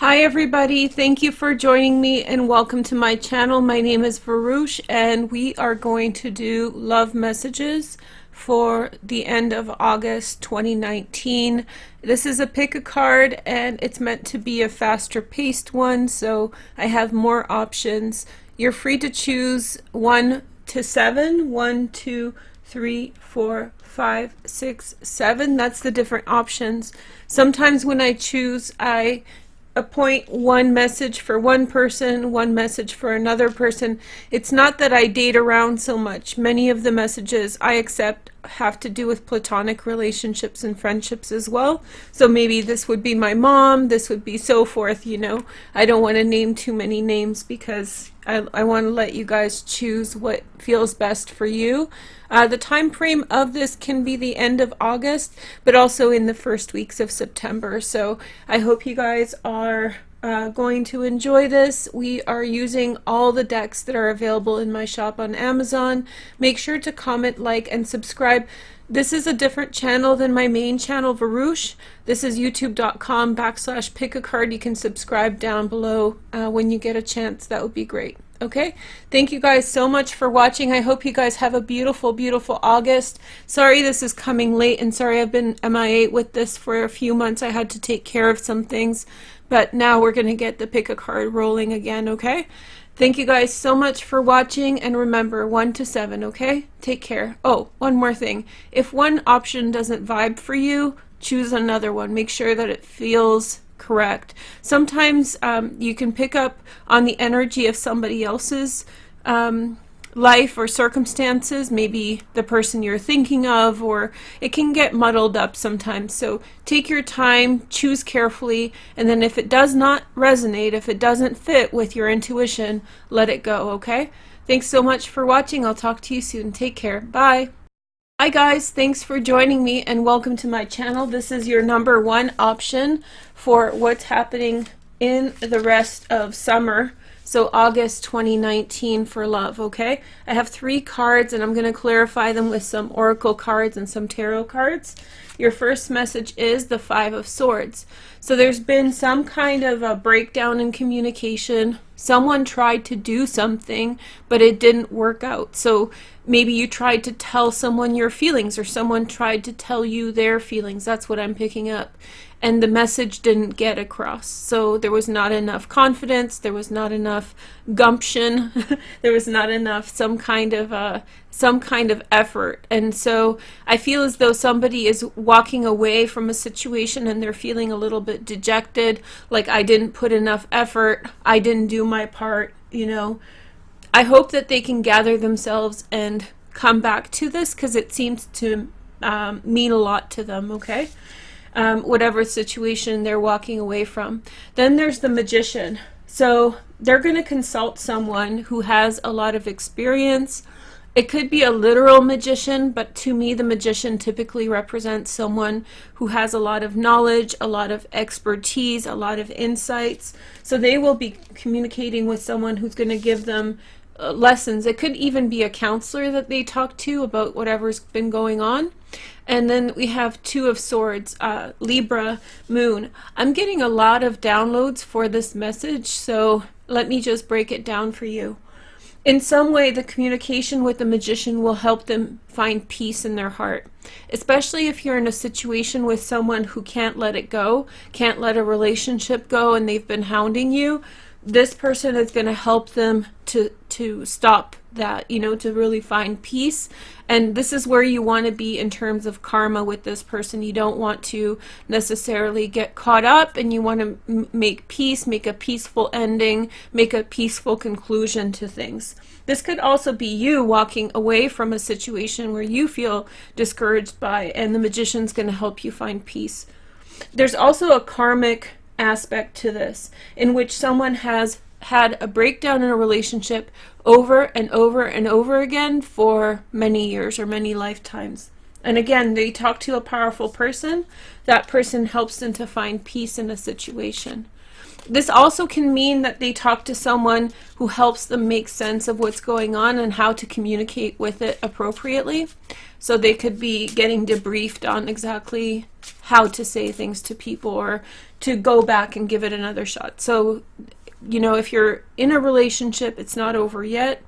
Hi everybody, thank you for joining me and welcome to my channel. My name is Varush and we are going to do love messages for the end of August 2019. This is a pick a card and it's meant to be a faster paced one, so I have more options. You're free to choose 1 to 7, 1, 2, 3, 4, 5, 6, 7. That's the different options. Sometimes when I choose, I appoint one message for one person, one message for another person. It's not that I date around so much. Many of the messages I accept have to do with platonic relationships and friendships as well. So maybe this would be my mom, this would be so forth, you know. I don't want to name too many names because I want to let you guys choose what feels best for you. The time frame of this can be the end of August, but also in the first weeks of September. So I hope you guys are going to enjoy this. We are using all the decks that are available in my shop on Amazon. Make sure to comment, like, and subscribe. This is a different channel than my main channel, Varush. This is youtube.com/pick-a-card. You can subscribe down below when you get a chance. That would be great. Okay, thank you guys so much for watching. I hope you guys have a beautiful, beautiful August. Sorry this is coming late, and sorry I've been MIA with this for a few months. I had to take care of some things, but now we're going to get the pick a card rolling again, okay? Thank you guys so much for watching, and remember, 1 to 7, okay? Take care. Oh, one more thing. If one option doesn't vibe for you, choose another one. Make sure that it feels correct. Sometimes you can pick up on the energy of somebody else's life or circumstances, maybe the person you're thinking of, or it can get muddled up sometimes. So take your time, choose carefully, and then if it does not resonate, if it doesn't fit with your intuition, let it go, okay? Thanks so much for watching. I'll talk to you soon. Take care. Bye. Hi guys, thanks for joining me and welcome to my channel. This is your #1 option for what's happening in the rest of summer. So August 2019 for love, okay? I have 3 cards and I'm going to clarify them with some oracle cards and some tarot cards. Your first message is the 5 of Swords. So there's been some kind of a breakdown in communication. Someone tried to do something, but it didn't work out. So maybe you tried to tell someone your feelings, or someone tried to tell you their feelings. That's what I'm picking up. And the message didn't get across. So there was not enough confidence, there was not enough gumption, there was not enough some kind of effort. And so I feel as though somebody is walking away from a situation and they're feeling a little bit dejected, like I didn't put enough effort, I didn't do my part, you know. I hope that they can gather themselves and come back to this, because it seems to mean a lot to them, okay? Whatever situation they're walking away from. Then there's the Magician. So they're going to consult someone who has a lot of experience. It could be a literal magician, but to me the magician typically represents someone who has a lot of knowledge, a lot of expertise, a lot of insights. So they will be communicating with someone who's going to give them lessons. It could even be a counselor that they talk to about whatever's been going on. And then we have 2 of Swords, Libra, Moon. I'm getting a lot of downloads for this message, so let me just break it down for you. In some way, the communication with the Magician will help them find peace in their heart, especially if you're in a situation with someone who can't let it go, can't let a relationship go, and they've been hounding you. This person is going to help them to stop that, you know, to really find peace. And this is where you want to be in terms of karma with this person. You don't want to necessarily get caught up, and you want to make peace, make a peaceful ending, make a peaceful conclusion to things. This could also be you walking away from a situation where you feel discouraged by, and the Magician's going to help you find peace. There's also a karmic aspect to this, in which someone has had a breakdown in a relationship over and over and over again for many years or many lifetimes. And again, they talk to a powerful person. That person helps them to find peace in a situation. This also can mean that they talk to someone who helps them make sense of what's going on and how to communicate with it appropriately. So they could be getting debriefed on exactly how to say things to people, or to go back and give it another shot. So, you know, if you're in a relationship, it's not over yet.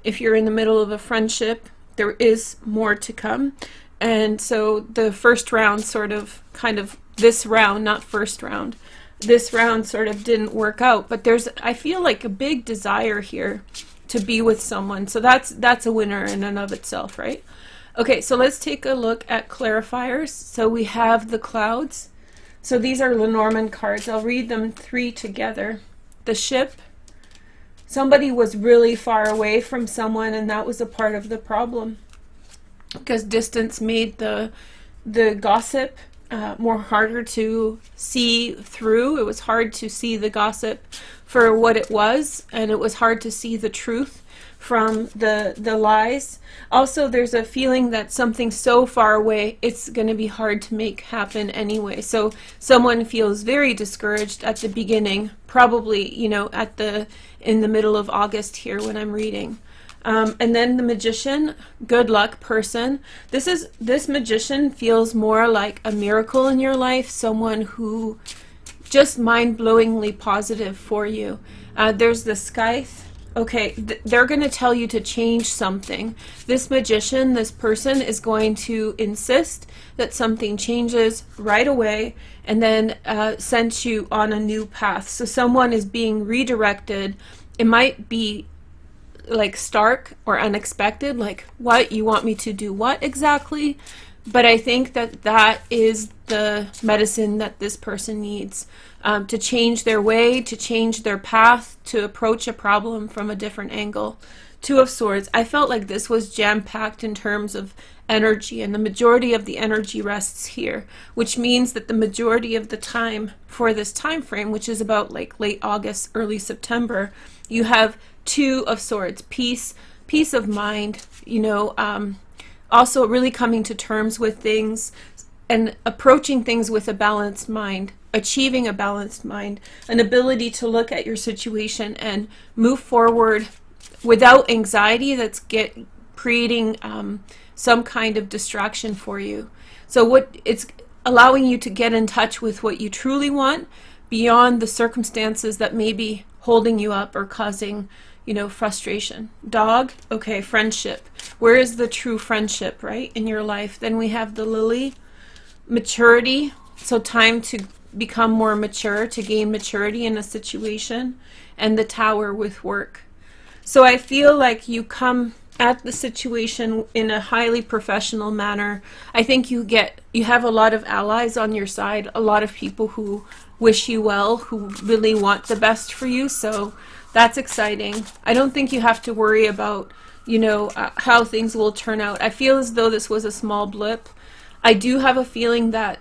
If you're in the middle of a friendship, there is more to come. And so the first round sort of this round, not first round, this round sort of didn't work out, but I feel like a big desire here to be with someone. So that's a winner in and of itself, right? Okay, so let's take a look at clarifiers. So we have the clouds. So these are Lenormand cards. I'll read them 3 together. The ship. Somebody was really far away from someone, and that was a part of the problem, because distance made the gossip more harder to see through. It was hard to see the gossip for what it was, and it was hard to see the truth from the lies. Also, there's a feeling that something so far away, it's going to be hard to make happen anyway. So someone feels very discouraged at the beginning, probably, you know, in the middle of August here when I'm reading. And then the Magician, good luck person. This Magician feels more like a miracle in your life, someone who just mind-blowingly positive for you. There's the Scythe. Okay, they're going to tell you to change something. This Magician, this person, is going to insist that something changes right away, and then send you on a new path. So someone is being redirected. It might be like stark or unexpected, like, what, you want me to do what exactly? But I think that is the medicine that this person needs, to change their way, to change their path, to approach a problem from a different angle. 2 of Swords. I felt like this was jam-packed in terms of energy, and the majority of the energy rests here, which means that the majority of the time for this time frame, which is about like late August, early September, you have 2 of Swords. Peace of mind, you know, also really coming to terms with things and approaching things with a balanced mind, achieving a balanced mind, an ability to look at your situation and move forward without anxiety that's creating some kind of distraction for you. So it's allowing you to get in touch with what you truly want beyond the circumstances that may be holding you up or causing, you know, frustration. Dog. Okay, friendship. Where is the true friendship, right, in your life? Then we have the Lily. Maturity. So time to become more mature, to gain maturity in a situation. And the Tower with work. So I feel like you come at the situation in a highly professional manner. I think you have a lot of allies on your side, a lot of people who wish you well, who really want the best for you. So that's exciting. I don't think you have to worry about, you know, how things will turn out. I feel as though this was a small blip. I do have a feeling that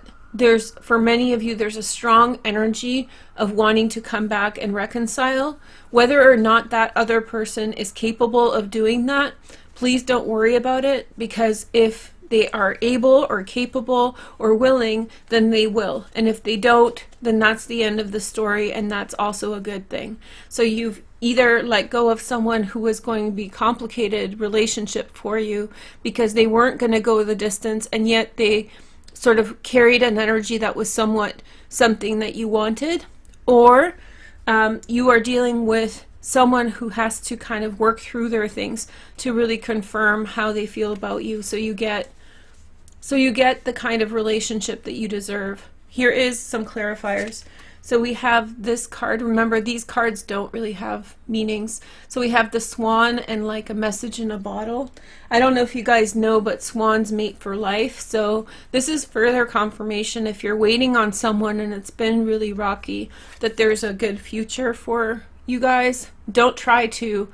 for many of you, there's a strong energy of wanting to come back and reconcile. Whether or not that other person is capable of doing that, please don't worry about it, because if they are able or capable or willing, then they will. And if they don't, then that's the end of the story, and that's also a good thing. So you've either let go of someone who was going to be complicated relationship for you because they weren't going to go the distance, and yet they sort of carried an energy that was somewhat something that you wanted, or you are dealing with someone who has to kind of work through their things to really confirm how they feel about you. So you get the kind of relationship that you deserve. Here is some clarifiers. So we have this card. Remember, these cards don't really have meanings. So we have the Swan and like a message in a bottle. I don't know if you guys know, but swans mate for life. So this is further confirmation, if you're waiting on someone and it's been really rocky, that there's a good future for you guys. Don't try to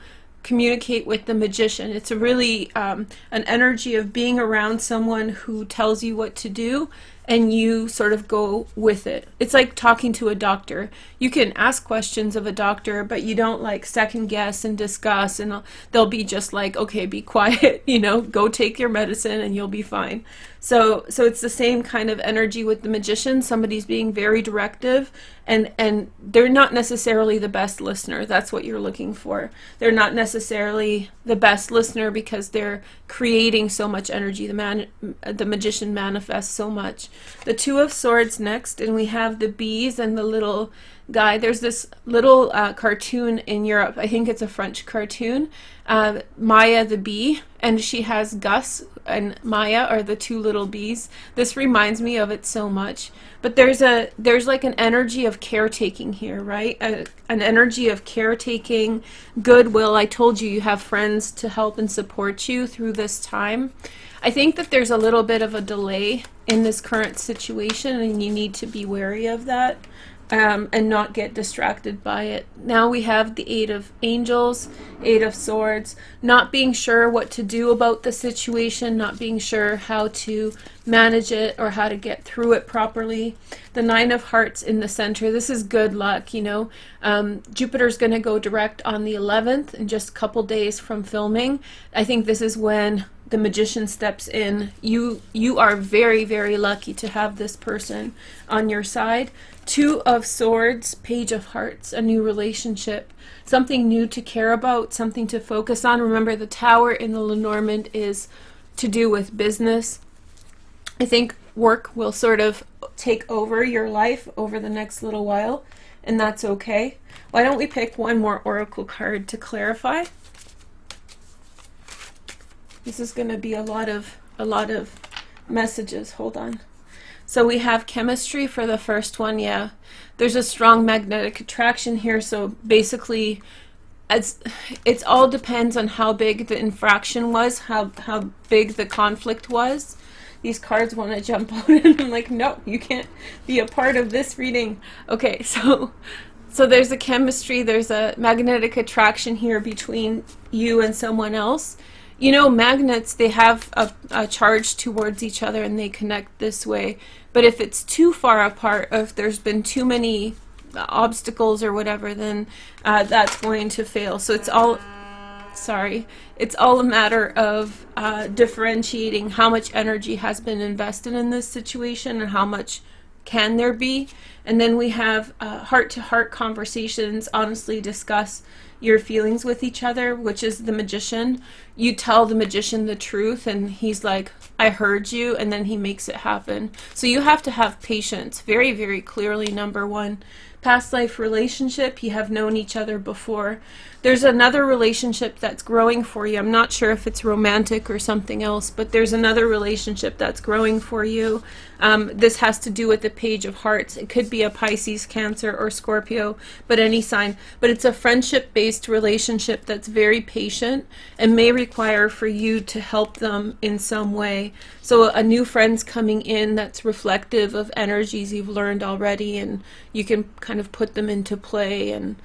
communicate with the Magician. It's a really an energy of being around someone who tells you what to do, and you sort of go with it. It's like talking to a doctor. You can ask questions of a doctor, but you don't like second guess and discuss, and they'll be just like, okay, be quiet, you know, go take your medicine and you'll be fine. So it's the same kind of energy with the Magician. Somebody's being very directive, and they're not necessarily the best listener. That's what you're looking for. They're not necessarily the best listener because they're creating so much energy. The Magician manifests so much. The Two of Swords next, and we have the bees and the little guy. There's this little cartoon in Europe. I think it's a French cartoon. Maya the bee, and she has Gus and Maya are the two little bees. This reminds me of it so much. But there's like an energy of caretaking here, right? An energy of caretaking, goodwill. I told you, you have friends to help and support you through this time. I think that there's a little bit of a delay in this current situation, and you need to be wary of that. And not get distracted by it. Now we have the Eight of Angels, Eight of Swords, not being sure what to do about the situation, not being sure how to manage it or how to get through it properly. The Nine of Hearts in the center. This is good luck, you know. Jupiter's going to go direct on the 11th in just a couple days from filming. I think this is when the Magician steps in. You are very, very lucky to have this person on your side. Two of Swords, Page of Hearts, a new relationship, something new to care about, something to focus on. Remember, the Tower in the Lenormand is to do with business. I think work will sort of take over your life over the next little while, and that's okay. Why don't we pick one more oracle card to clarify? This is going to be a lot of messages. Hold on. So we have chemistry for the first one. Yeah, there's a strong magnetic attraction here. So basically, it all depends on how big the infraction was, how big the conflict was. These cards want to jump out, and I'm like, no, you can't be a part of this reading. Okay, so there's a chemistry, there's a magnetic attraction here between you and someone else. You know, magnets, they have a charge towards each other and they connect this way. But if it's too far apart, or if there's been too many obstacles or whatever, then that's going to fail. So it's all a matter of differentiating how much energy has been invested in this situation and how much can there be. And then we have heart-to-heart conversations, honestly discuss your feelings with each other, which is the Magician. You tell the Magician the truth and he's like, I heard you, and then he makes it happen. So you have to have patience, very, very clearly. Number one, past life relationship, you have known each other before. There's another relationship that's growing for you. I'm not sure if it's romantic or something else, but there's another relationship that's growing for you. This has to do with the Page of Hearts. It could be a Pisces, Cancer, or Scorpio, but any sign. But it's a friendship-based relationship that's very patient and may require for you to help them in some way. So a new friend's coming in that's reflective of energies you've learned already, and you can kind of put them into play and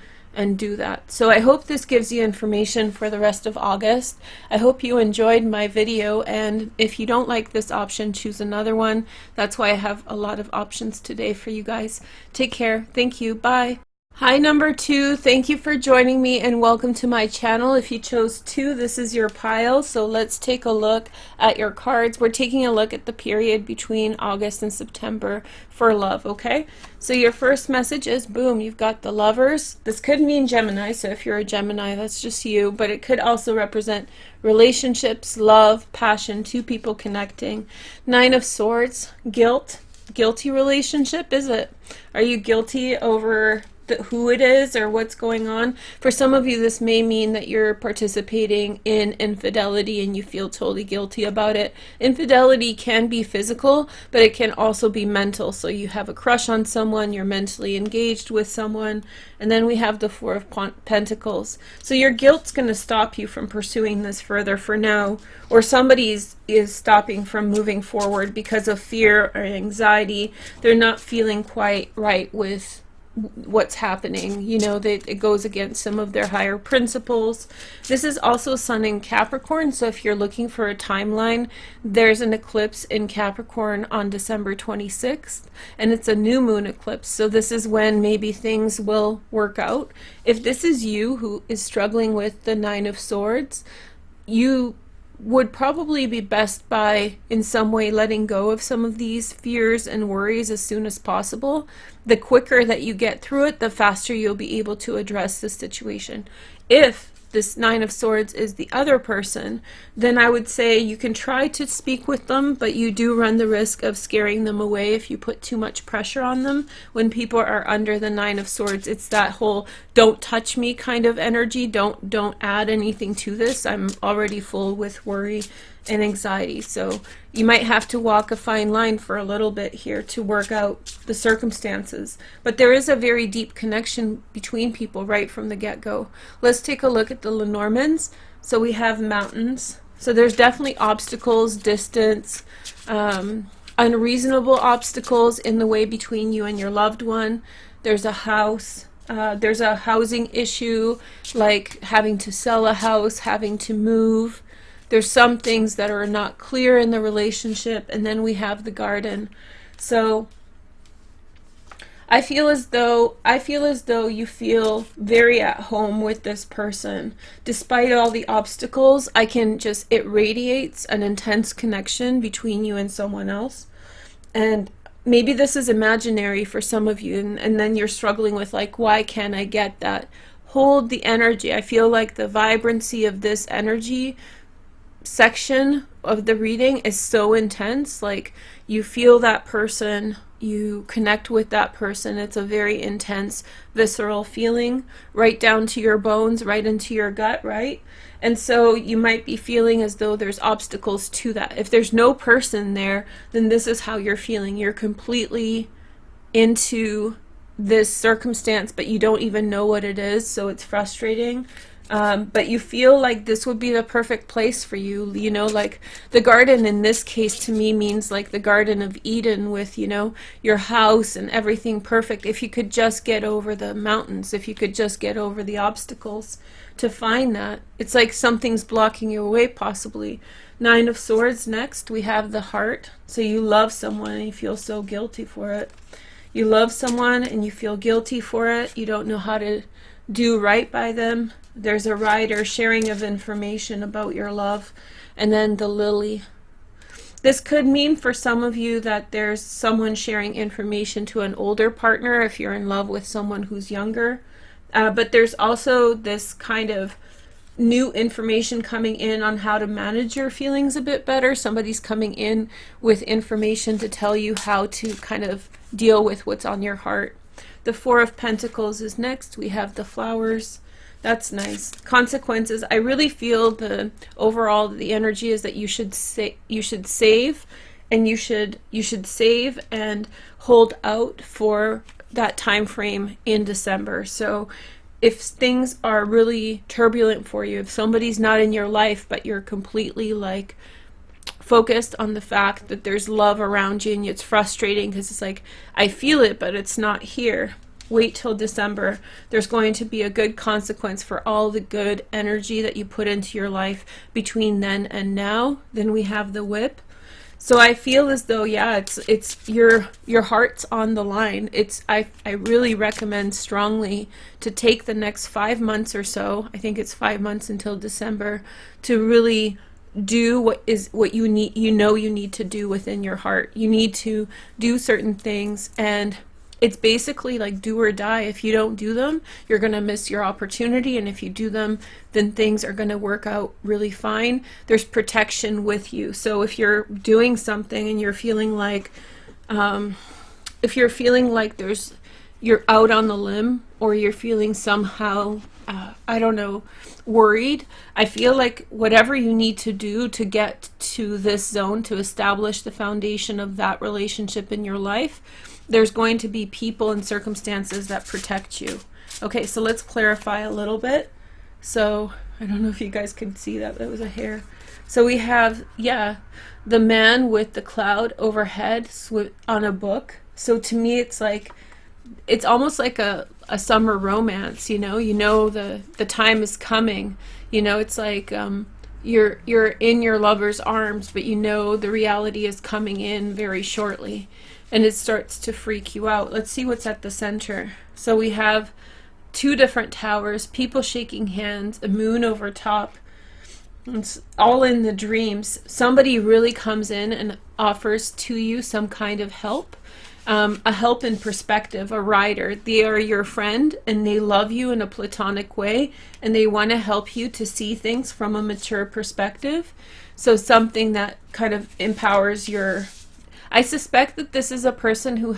do that. So I hope this gives you information for the rest of August. I hope you enjoyed my video, and if you don't like this option, choose another one. That's why I have a lot of options today for you guys. Take care. Thank you. Bye. Hi, number 2. Thank you for joining me and welcome to my channel. If you chose 2, this is your pile. So let's take a look at your cards. We're taking a look at the period between August and September for love, okay? So your first message is, boom, you've got the Lovers. This could mean Gemini, so if you're a Gemini, that's just you, but it could also represent relationships, love, passion, two people connecting. Nine of Swords, guilt. Guilty relationship, is it? Are you guilty over who it is or what's going on? For some of you, this may mean that you're participating in infidelity and you feel totally guilty about it. Infidelity can be physical, but it can also be mental. So you have a crush on someone, you're mentally engaged with someone, and then we have the Four of Pentacles. So your guilt's going to stop you from pursuing this further for now, or somebody is stopping from moving forward because of fear or anxiety. They're not feeling quite right with what's happening, you know, that it goes against some of their higher principles. This is also Sun in Capricorn, so if you're looking for a timeline, there's an eclipse in Capricorn on December 26th, and it's a new moon eclipse, so this is when maybe things will work out. If this is you who is struggling with the Nine of Swords, you would probably be best by in some way letting go of some of these fears and worries as soon as possible. The quicker that you get through it, the faster you'll be able to address the situation. If this Nine of Swords is the other person, then I would say you can try to speak with them, but you do run the risk of scaring them away if you put too much pressure on them. When people are under the Nine of Swords, it's that whole don't touch me kind of energy. Don't add anything to this. I'm already full with worry and anxiety. So you might have to walk a fine line for a little bit here to work out the circumstances. But there is a very deep connection between people right from the get-go. Let's take a look at the Lenormands. So we have mountains. So there's definitely obstacles, distance, unreasonable obstacles in the way between you and your loved one. There's a house. There's a housing issue, like having to sell a house, having to move. There's some things that are not clear in the relationship, and then we have the Garden. So I feel as though you feel very at home with this person. Despite all the obstacles, it radiates an intense connection between you and someone else. And maybe this is imaginary for some of you, and then you're struggling with, like, why can't I get that? Hold the energy. I feel like the vibrancy of this energy section of the reading is so intense. Like, you feel that person, you connect with that person. It's a very intense, visceral feeling, right down to your bones, right into your gut, right? And so you might be feeling as though there's obstacles to that. If there's no person there, then this is how you're feeling. You're completely into this circumstance, but you don't even know what it is, so it's frustrating. But you feel like this would be the perfect place for you. You know, like the garden in this case to me means like the Garden of Eden with, you know, your house and everything perfect. If you could just get over the mountains, if you could just get over the obstacles to find that. It's like something's blocking you away possibly. Nine of Swords next. We have the Heart. So you love someone and you feel so guilty for it. You love someone and you feel guilty for it. You don't know how to do right by them. There's a Rider, sharing of information about your love. And then the Lily. This could mean for some of you that there's someone sharing information to an older partner if you're in love with someone who's younger. But there's also this kind of new information coming in on how to manage your feelings a bit better. Somebody's coming in with information to tell you how to kind of deal with what's on your heart. The Four of Pentacles is next. We have the Flowers. That's nice. Consequences. I really feel the energy is that you should save, and you should save and hold out for that time frame in December. So if things are really turbulent for you, if somebody's not in your life but you're completely like focused on the fact that there's love around you and it's frustrating because it's like, I feel it but it's not here. Wait till December. There's going to be a good consequence for all the good energy that you put into your life between then and now. Then we have the Whip. So I feel as though, yeah, it's your heart's on the line. I really recommend strongly to take the next 5 months or so. I think it's 5 months until December to really do what you need. You need to do within your heart. You need to do certain things, and it's basically like do or die. If you don't do them, you're going to miss your opportunity. And if you do them, then things are going to work out really fine. There's protection with you. So if you're doing something and you're feeling like, you're out on the limb, or you're feeling somehow, worried, I feel like whatever you need to do to get to this zone, to establish the foundation of that relationship in your life, there's going to be people and circumstances that protect you. Okay, so let's clarify a little bit. So I don't know if you guys could see that. That was a hair. So we have, the man with the cloud overhead on a book. So to me, it's like, it's almost like a summer romance, the time is coming. It's like you're in your lover's arms, but the reality is coming in very shortly. And it starts to freak you out. Let's see what's at the center. So we have 2 different towers, people shaking hands, a moon over top. It's all in the dreams. Somebody really comes in and offers to you some kind of help. a help in perspective, a rider. They are your friend and they love you in a platonic way, and they want to help you to see things from a mature perspective. So something that kind of empowers your, I suspect that this is a person who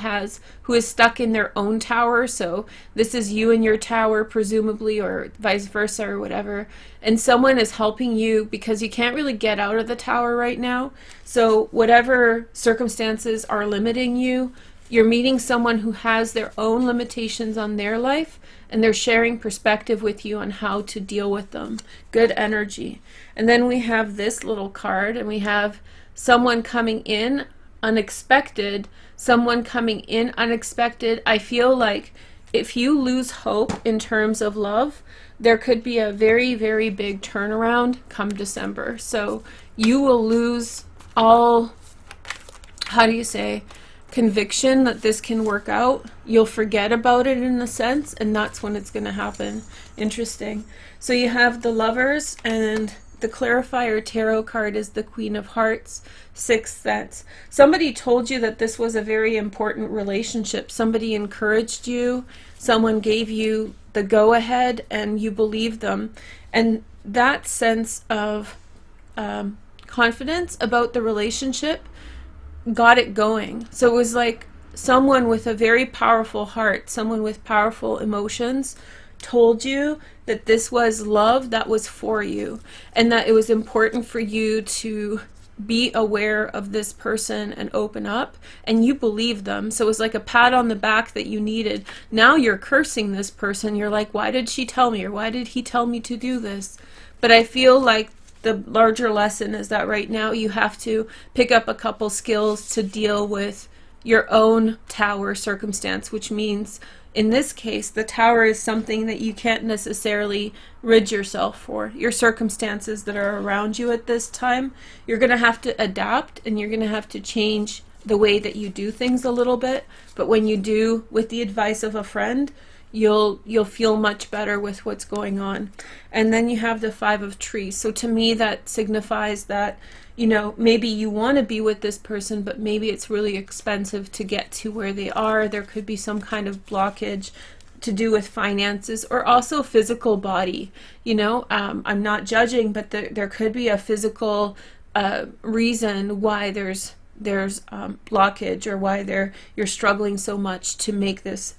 is stuck in their own tower. So this is you in your tower, presumably, or vice versa, or whatever. And someone is helping you because you can't really get out of the tower right now. So whatever circumstances are limiting you, you're meeting someone who has their own limitations on their life, and they're sharing perspective with you on how to deal with them. Good energy. And then we have this little card, and we have someone coming in unexpected. Someone coming in unexpected. I feel like if you lose hope in terms of love, there could be a very, very big turnaround come December. So you will lose all, how do you say, conviction that this can work out. You'll forget about it in a sense, and that's when it's going to happen. Interesting. So you have the Lovers, and the clarifier tarot card is the Queen of Hearts, Sixth Sense. Somebody told you that this was a very important relationship. Somebody encouraged you. Someone gave you the go-ahead, and you believed them. And that sense of confidence about the relationship got it going. So it was like someone with a very powerful heart, someone with powerful emotions, told you that this was love that was for you, and that it was important for you to be aware of this person and open up, and you believed them. So it was like a pat on the back that you needed. Now you're cursing this person. You're like, why did she tell me, or why did he tell me to do this? But I feel like the larger lesson is that right now you have to pick up a couple skills to deal with your own tower circumstance, which means in this case, the tower is something that you can't necessarily rid yourself for. Your circumstances that are around you at this time, you're going to have to adapt, and you're going to have to change the way that you do things a little bit. But when you do, with the advice of a friend, you'll feel much better with what's going on. And then you have the Five of Trees. So to me, that signifies that, you know, maybe you want to be with this person, but maybe it's really expensive to get to where they are. There could be some kind of blockage to do with finances, or also physical body. You know, I'm not judging, but there could be a physical reason why there's blockage, or why you're struggling so much to make this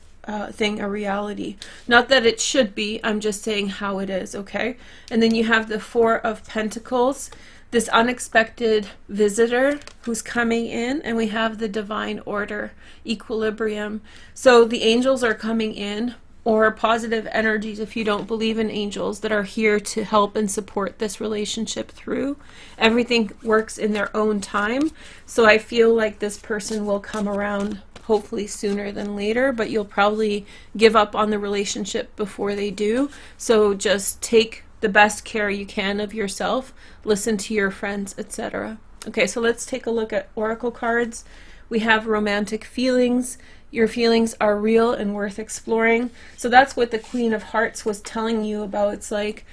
thing a reality. Not that it should be, I'm just saying how it is, okay? And then you have the Four of Pentacles, this unexpected visitor who's coming in, and we have the Divine Order, equilibrium. So the angels are coming in, or positive energies, if you don't believe in angels, that are here to help and support this relationship through. Everything works in their own time. So I feel like this person will come around hopefully sooner than later, but you'll probably give up on the relationship before they do. So just take the best care you can of yourself, listen to your friends, etc. Okay, so let's take a look at oracle cards. We have romantic feelings. Your feelings are real and worth exploring. So that's what the Queen of Hearts was telling you about. It's like,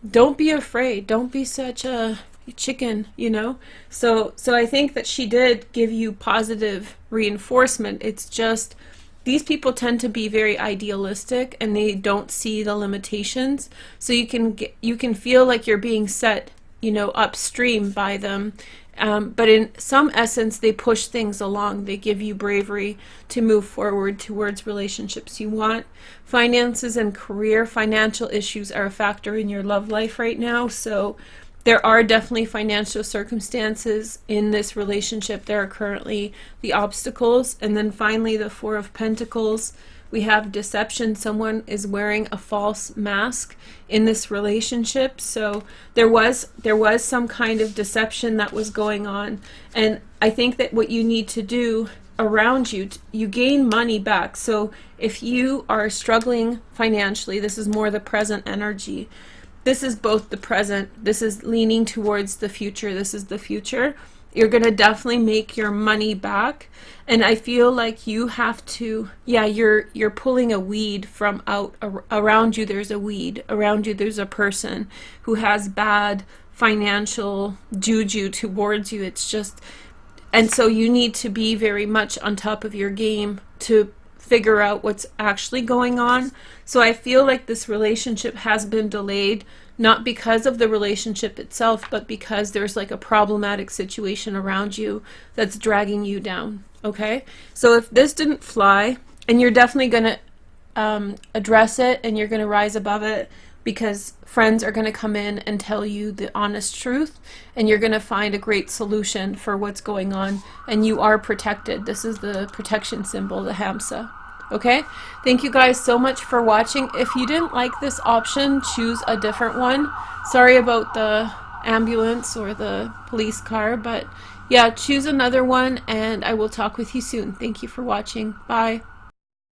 don't be afraid. Don't be such a chicken, you know? So I think that she did give you positive reinforcement. It's just these people tend to be very idealistic, and they don't see the limitations. So you can feel like you're being set, you know, upstream by them. But in some essence, they push things along. They give you bravery to move forward towards relationships you want. Finances and career, financial issues are a factor in your love life right now. So there are definitely financial circumstances in this relationship. There are currently the obstacles. And then finally, the Four of Pentacles. We have deception. Someone is wearing a false mask in this relationship. So there was some kind of deception that was going on. And I think that what you need to do around you, you gain money back. So if you are struggling financially, this is more the present energy. This is both the present. This is leaning towards the future. This is the future. You're going to definitely make your money back. And I feel like you have to, yeah, you're pulling a weed from out around you. There's a weed around you. There's a person who has bad financial juju towards you. It's just And so you need to be very much on top of your game to figure out what's actually going on. So I feel like this relationship has been delayed, not because of the relationship itself, but because there's like a problematic situation around you that's dragging you down. Okay? So if this didn't fly, and you're definitely going to address it and you're going to rise above it, because friends are going to come in and tell you the honest truth, and you're going to find a great solution for what's going on, and you are protected. This is the protection symbol, the Hamsa. Okay? Thank you guys so much for watching. If you didn't like this option, choose a different one. Sorry about the ambulance or the police car, but yeah, choose another one, and I will talk with you soon. Thank you for watching. Bye.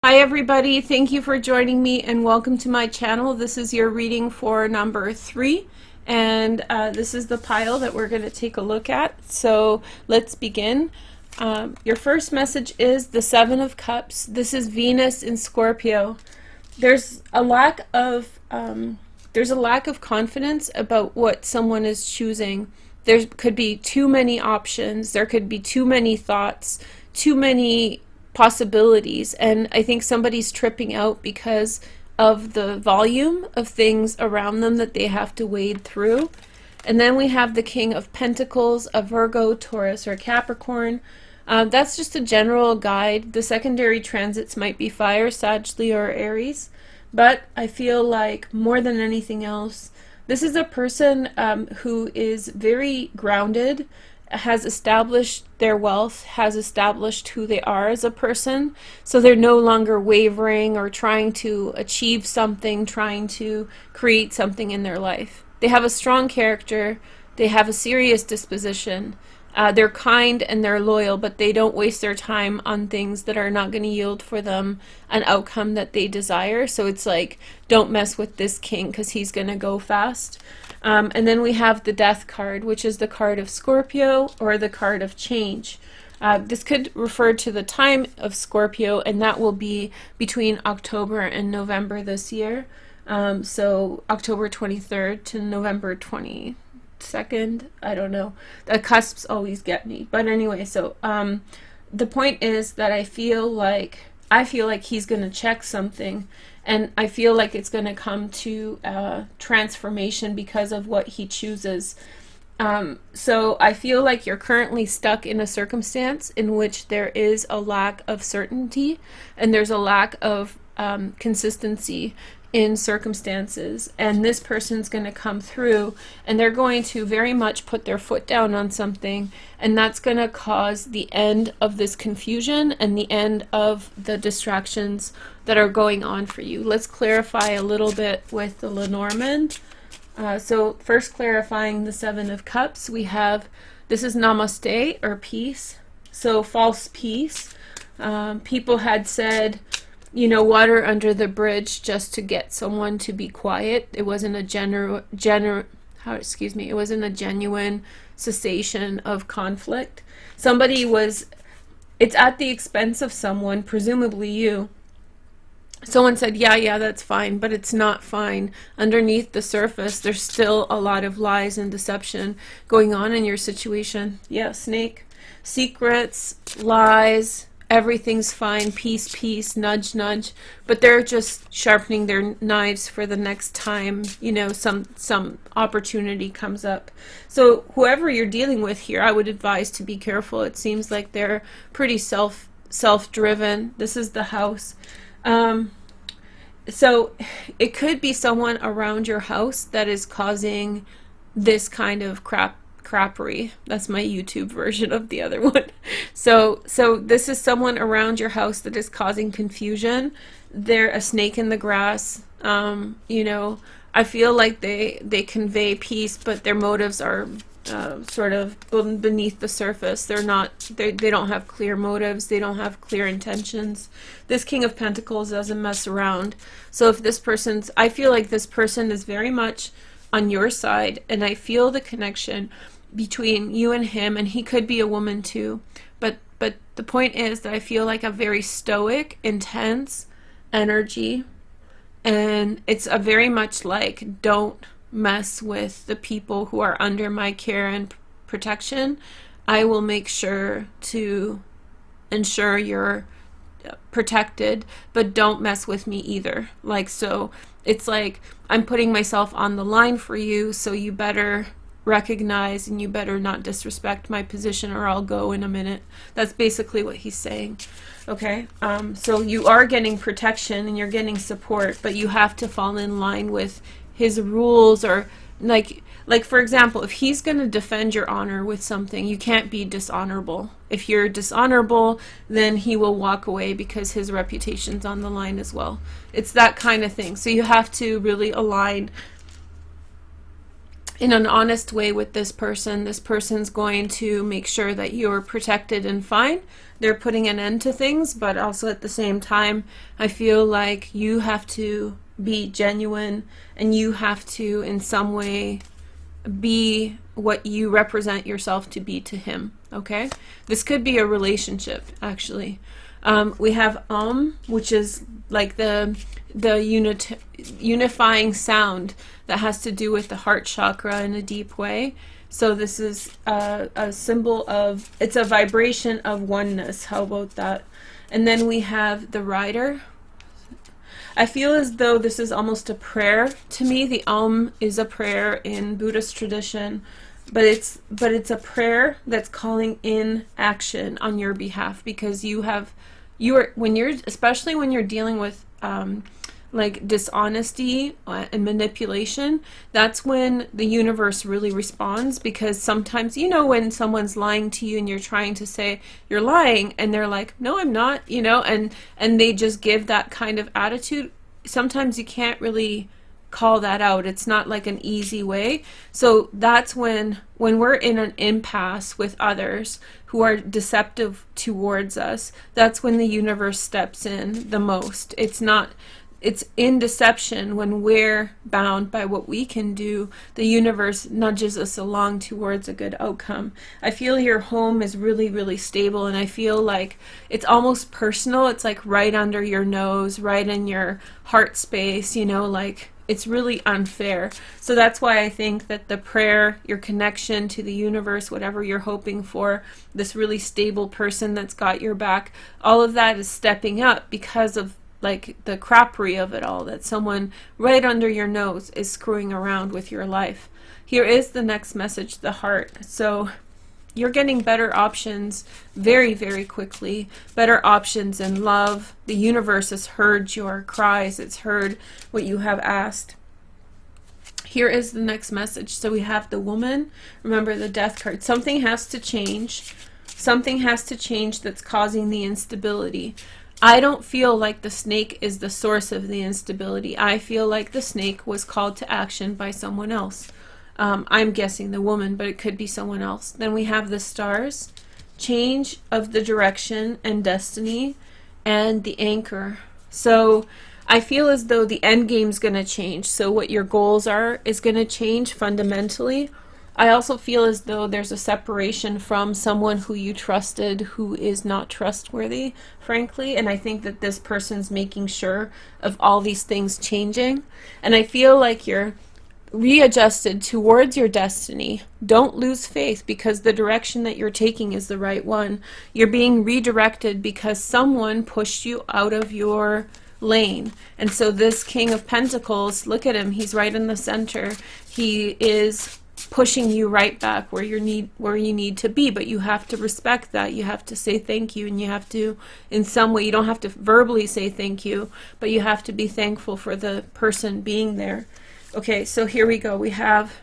Hi everybody, thank you for joining me and welcome to my channel. This is your reading for number 3, and this is the pile that we're going to take a look at. So let's begin. Your first message is the 7 of Cups. This is Venus in Scorpio. There's a lack of confidence about what someone is choosing. There could be too many options. There could be too many thoughts, too many possibilities, and I think somebody's tripping out because of the volume of things around them that they have to wade through. And then we have the King of Pentacles, a Virgo, Taurus, or Capricorn. That's just a general guide. The secondary transits might be Fire, Sag, Leo, or Aries, but I feel like more than anything else, this is a person who is very grounded, has established their wealth, has established who they are as a person, so they're no longer wavering or trying to achieve something, trying to create something in their life. They have a strong character, they have a serious disposition, they're kind and they're loyal, but they don't waste their time on things that are not going to yield for them an outcome that they desire. So it's like, don't mess with this king because he's going to go fast. And then we have the Death card, which is the card of Scorpio, or the card of change. This could refer to the time of Scorpio, and that will be between October and November this year. So October 23rd to November 22nd. I don't know. The cusps always get me. But anyway, so the point is that I feel like he's going to check something. And I feel like it's going to come to transformation because of what he chooses. So I feel like you're currently stuck in a circumstance in which there is a lack of certainty and there's a lack of consistency in circumstances. And this person's going to come through and they're going to very much put their foot down on something. And that's going to cause the end of this confusion and the end of the distractions that are going on for you. Let's clarify a little bit with the Lenormand. So first, clarifying the 7 of Cups, we have, this is Namaste, or peace. So false peace. People had said, you know, water under the bridge just to get someone to be quiet. It wasn't a it wasn't a genuine cessation of conflict. It's at the expense of someone, presumably you. Someone said, yeah, that's fine, but it's not fine. Underneath the surface, there's still a lot of lies and deception going on in your situation. Yeah, snake. Secrets, lies, everything's fine, peace, nudge, nudge. But they're just sharpening their knives for the next time, you know, some opportunity comes up. So whoever you're dealing with here, I would advise to be careful. It seems like they're pretty self-driven. This is the House. So it could be someone around your house that is causing this kind of crappery. That's my YouTube version of the other one. So this is someone around your house that is causing confusion. They're a snake in the grass. You know, I feel like they convey peace, but their motives are sort of beneath the surface. They don't have clear motives. They don't have clear intentions. This King of Pentacles doesn't mess around. So if I feel like this person is very much on your side, and I feel the connection between you and him, and he could be a woman too. But the point is that I feel like a very stoic, intense energy, and it's a very much like, don't mess with the people who are under my care and protection. I will make sure to ensure you're protected, but don't mess with me either. Like, so it's like I'm putting myself on the line for you, so you better recognize and you better not disrespect my position or I'll go in a minute. That's basically what he's saying. Okay, so you are getting protection and you're getting support, but you have to fall in line with his rules. Or like for example, if he's going to defend your honor with something, you can't be dishonorable. If you're dishonorable, then he will walk away because his reputation's on the line as well. It's that kind of thing. So you have to really align in an honest way with this person. This person's going to make sure that you're protected and fine. They're putting an end to things, but also at the same time, I feel like you have to be genuine and you have to in some way be what you represent yourself to be to him. Okay, this could be a relationship actually. We have which is like the unifying sound that has to do with the heart chakra in a deep way. So this is a symbol of, it's a vibration of oneness. How about that? And then we have the rider. I feel as though this is almost a prayer to me. The is a prayer in Buddhist tradition, but it's a prayer that's calling in action on your behalf, because especially when you're dealing with like dishonesty and manipulation, that's when the universe really responds. Because sometimes, you know, when someone's lying to you and you're trying to say you're lying and they're like, no, I'm not, you know, and they just give that kind of attitude. Sometimes you can't really call that out. It's not like an easy way. So that's when we're in an impasse with others who are deceptive towards us, that's when the universe steps in the most. It's in deception when we're bound by what we can do. The universe nudges us along towards a good outcome. I feel your home is really, really stable, and I feel like it's almost personal. It's like right under your nose, right in your heart space, you know, like it's really unfair. So that's why I think that the prayer, your connection to the universe, whatever you're hoping for, this really stable person that's got your back, all of that is stepping up because of like the crappery of it all, that someone right under your nose is screwing around with your life. Here is the next message, the heart. So you're getting better options very, very quickly, better options in love. The universe has heard your cries. It's heard what you have asked. Here is the next message. So we have the woman. Remember the death card. Something has to change. Something has to change that's causing the instability. I don't feel like the snake is the source of the instability. I feel like the snake was called to action by someone else. I'm guessing the woman, but it could be someone else. Then we have the stars, change of the direction and destiny, and the anchor. So I feel as though the end game's going to change. So what your goals are is going to change fundamentally. I also feel as though there's a separation from someone who you trusted who is not trustworthy, frankly. And I think that this person's making sure of all these things changing. And I feel like you're readjusted towards your destiny. Don't lose faith, because the direction that you're taking is the right one. You're being redirected because someone pushed you out of your lane. And so this King of Pentacles, look at him, he's right in the center. He is pushing you right back where you need to be, but you have to respect that. You have to say thank you, and you have to, in some way, you don't have to verbally say thank you, but you have to be thankful for the person being there. Okay, so here we go. We have,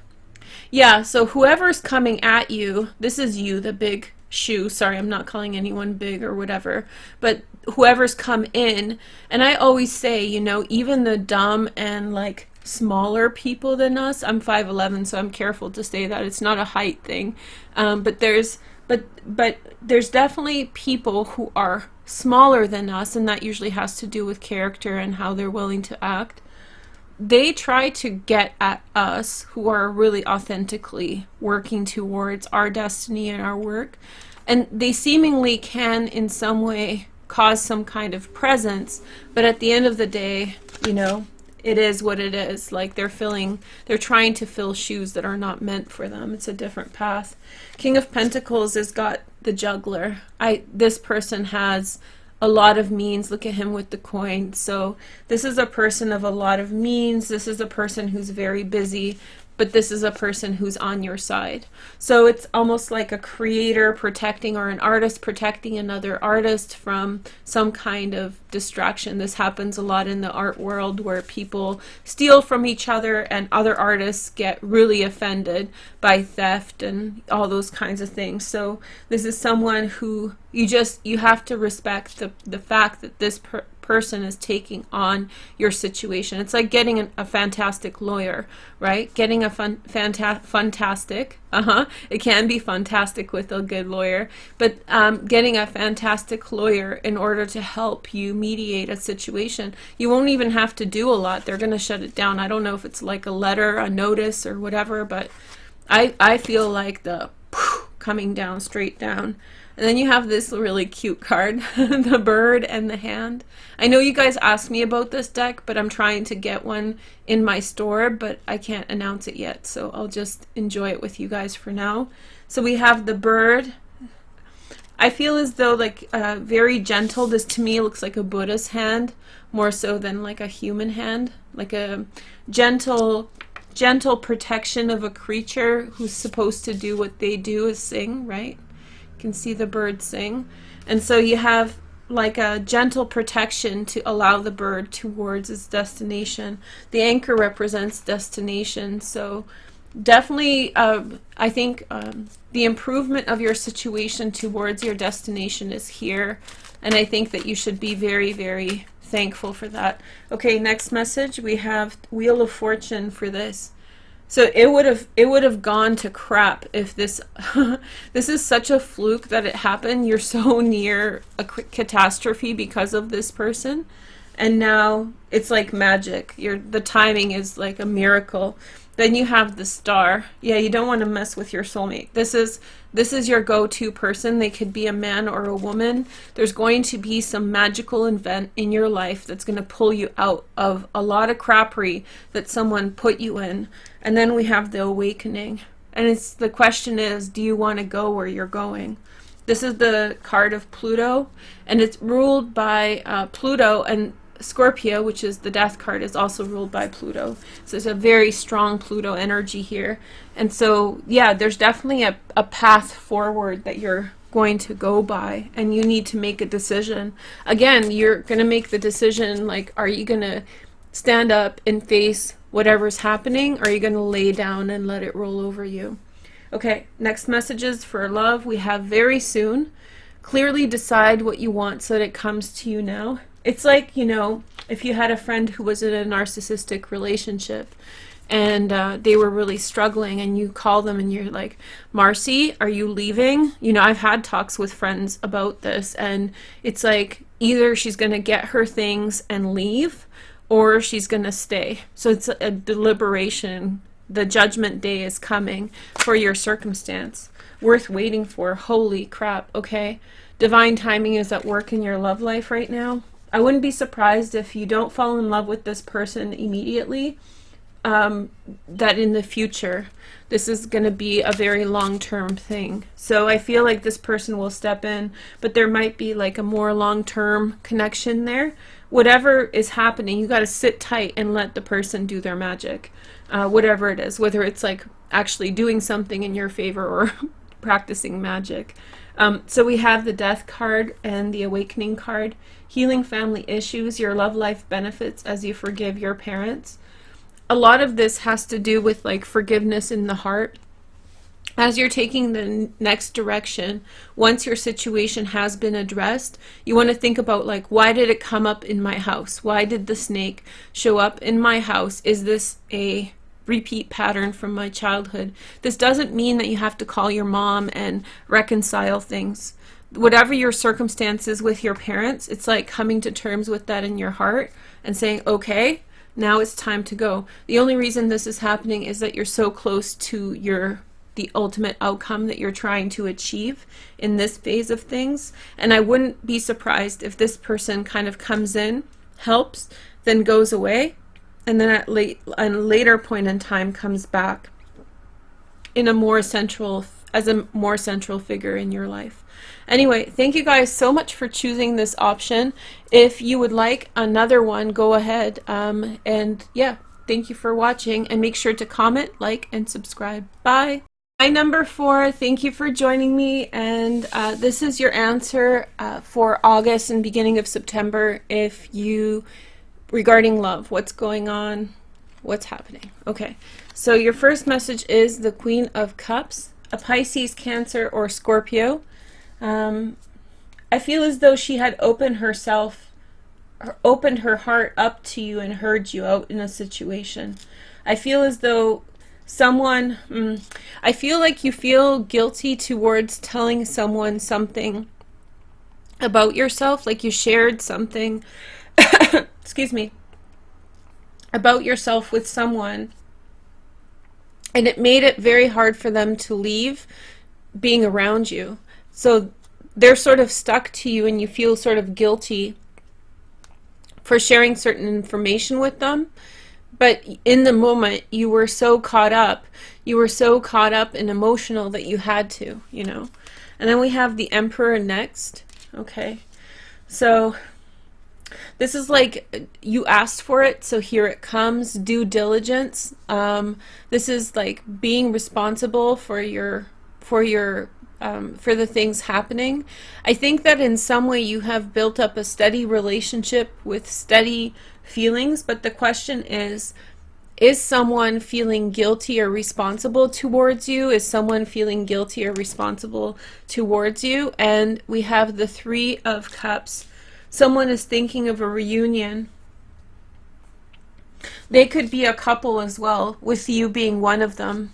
yeah, so whoever's coming at you, this is you, the big shoe. Sorry, I'm not calling anyone big or whatever, but whoever's come in, and I always say, you know, even the dumb and like smaller people than us, I'm 5'11", so I'm careful to say that it's not a height thing, but there's definitely people who are smaller than us, and that usually has to do with character and how they're willing to act. They try to get at us who are really authentically working towards our destiny and our work, and they seemingly can in some way cause some kind of presence, but at the end of the day, you know, it is what it is. Like they're trying to fill shoes that are not meant for them. It's a different path. King of Pentacles has got the juggler. This person has a lot of means. Look at him with the coin. So this is a person of a lot of means. This is a person who's very busy, but this is a person who's on your side. So it's almost like a creator protecting, or an artist protecting another artist from some kind of distraction. This happens a lot in the art world, where people steal from each other and other artists get really offended by theft and all those kinds of things. So this is someone who you have to respect the fact that this person is taking on your situation. It's like getting a fantastic lawyer, right? Getting a fantastic, it can be fantastic with a good lawyer, but getting a fantastic lawyer in order to help you mediate a situation. You won't even have to do a lot. They're going to shut it down. I don't know if it's like a letter, a notice, or whatever, but I feel like the coming down, straight down. And then you have this really cute card, the bird and the hand. I know you guys asked me about this deck, but I'm trying to get one in my store, but I can't announce it yet, so I'll just enjoy it with you guys for now. So we have the bird. I feel as though like very gentle. This to me looks like a Buddha's hand, more so than like a human hand, like a gentle protection of a creature who's supposed to do what they do, is sing, right? Can see the bird sing. And so you have like a gentle protection to allow the bird towards its destination. The anchor represents destination. So definitely I think the improvement of your situation towards your destination is here, and I think that you should be very, very thankful for that. Okay, next message, we have Wheel of Fortune for this. So it would have gone to crap if this this is such a fluke that it happened. You're so near a catastrophe because of this person, and now it's like magic. The timing is like a miracle. Then you have the Star. Yeah, you don't want to mess with your soulmate. This is your go-to person. They could be a man or a woman. There's going to be some magical event in your life that's going to pull you out of a lot of crappery that someone put you in. And then we have the Awakening. And the question is, do you want to go where you're going? This is the card of Pluto, and it's ruled by Pluto, and Scorpio, which is the death card, is also ruled by Pluto. So there's a very strong Pluto energy here. And so, yeah, there's definitely a path forward that you're going to go by, and you need to make a decision. Again, you're going to make the decision, like, are you going to stand up and face whatever's happening, or are you going to lay down and let it roll over you? Okay, next messages for love. We have very soon. Clearly decide what you want so that it comes to you now. It's like, you know, if you had a friend who was in a narcissistic relationship and they were really struggling, and you call them and you're like, Marcy, are you leaving? You know, I've had talks with friends about this, and it's like either she's going to get her things and leave, or she's going to stay. So it's a deliberation. The judgment day is coming for your circumstance. Worth waiting for. Holy crap. Okay. Divine timing is at work in your love life right now. I wouldn't be surprised if you don't fall in love with this person immediately, that in the future this is going to be a very long-term thing. So I feel like this person will step in, but there might be like a more long-term connection there. Whatever is happening, you got to sit tight and let the person do their magic, whatever it is, whether it's like actually doing something in your favor or practicing magic. So we have the Death card and the Awakening card. Healing family issues, your love life benefits as you forgive your parents. A lot of this has to do with like forgiveness in the heart. As you're taking the next direction, once your situation has been addressed, you want to think about like, why did it come up in my house? Why did the snake show up in my house? Is this a repeat pattern from my childhood? This doesn't mean that you have to call your mom and reconcile things. Whatever your circumstances with your parents, it's like coming to terms with that in your heart and saying, okay, now it's time to go. The only reason this is happening is that you're so close to the ultimate outcome that you're trying to achieve in this phase of things. And I wouldn't be surprised if this person kind of comes in, helps, then goes away, and then at a later point in time comes back in a more central, as a more central figure in your life. Anyway, thank you guys so much for choosing this option. If you would like another one, go ahead. And yeah, thank you for watching, and make sure to comment, like, and subscribe. Bye. Hi, number 4, thank you for joining me, and this is your answer for August and beginning of September, if you, regarding love, what's going on, what's happening. Okay, so your first message is the Queen of Cups, a Pisces, Cancer, or Scorpio. I feel as though she had opened her heart up to you and heard you out in a situation. I feel as though I feel like you feel guilty towards telling someone something about yourself, like you shared something, excuse me, about yourself with someone, and it made it very hard for them to leave being around you. So they're sort of stuck to you, and you feel sort of guilty for sharing certain information with them. But in the moment, you were so caught up and emotional that you had to, you know. And then we have the Emperor next. Okay, so this is like you asked for it, so here it comes. Due diligence. This is like being responsible for the things happening. I think that in some way you have built up a steady relationship with steady feelings, but the question is someone feeling guilty or responsible towards you? Is someone feeling guilty or responsible towards you? And we have the 3 of Cups. Someone is thinking of a reunion. They could be a couple as well, with you being one of them.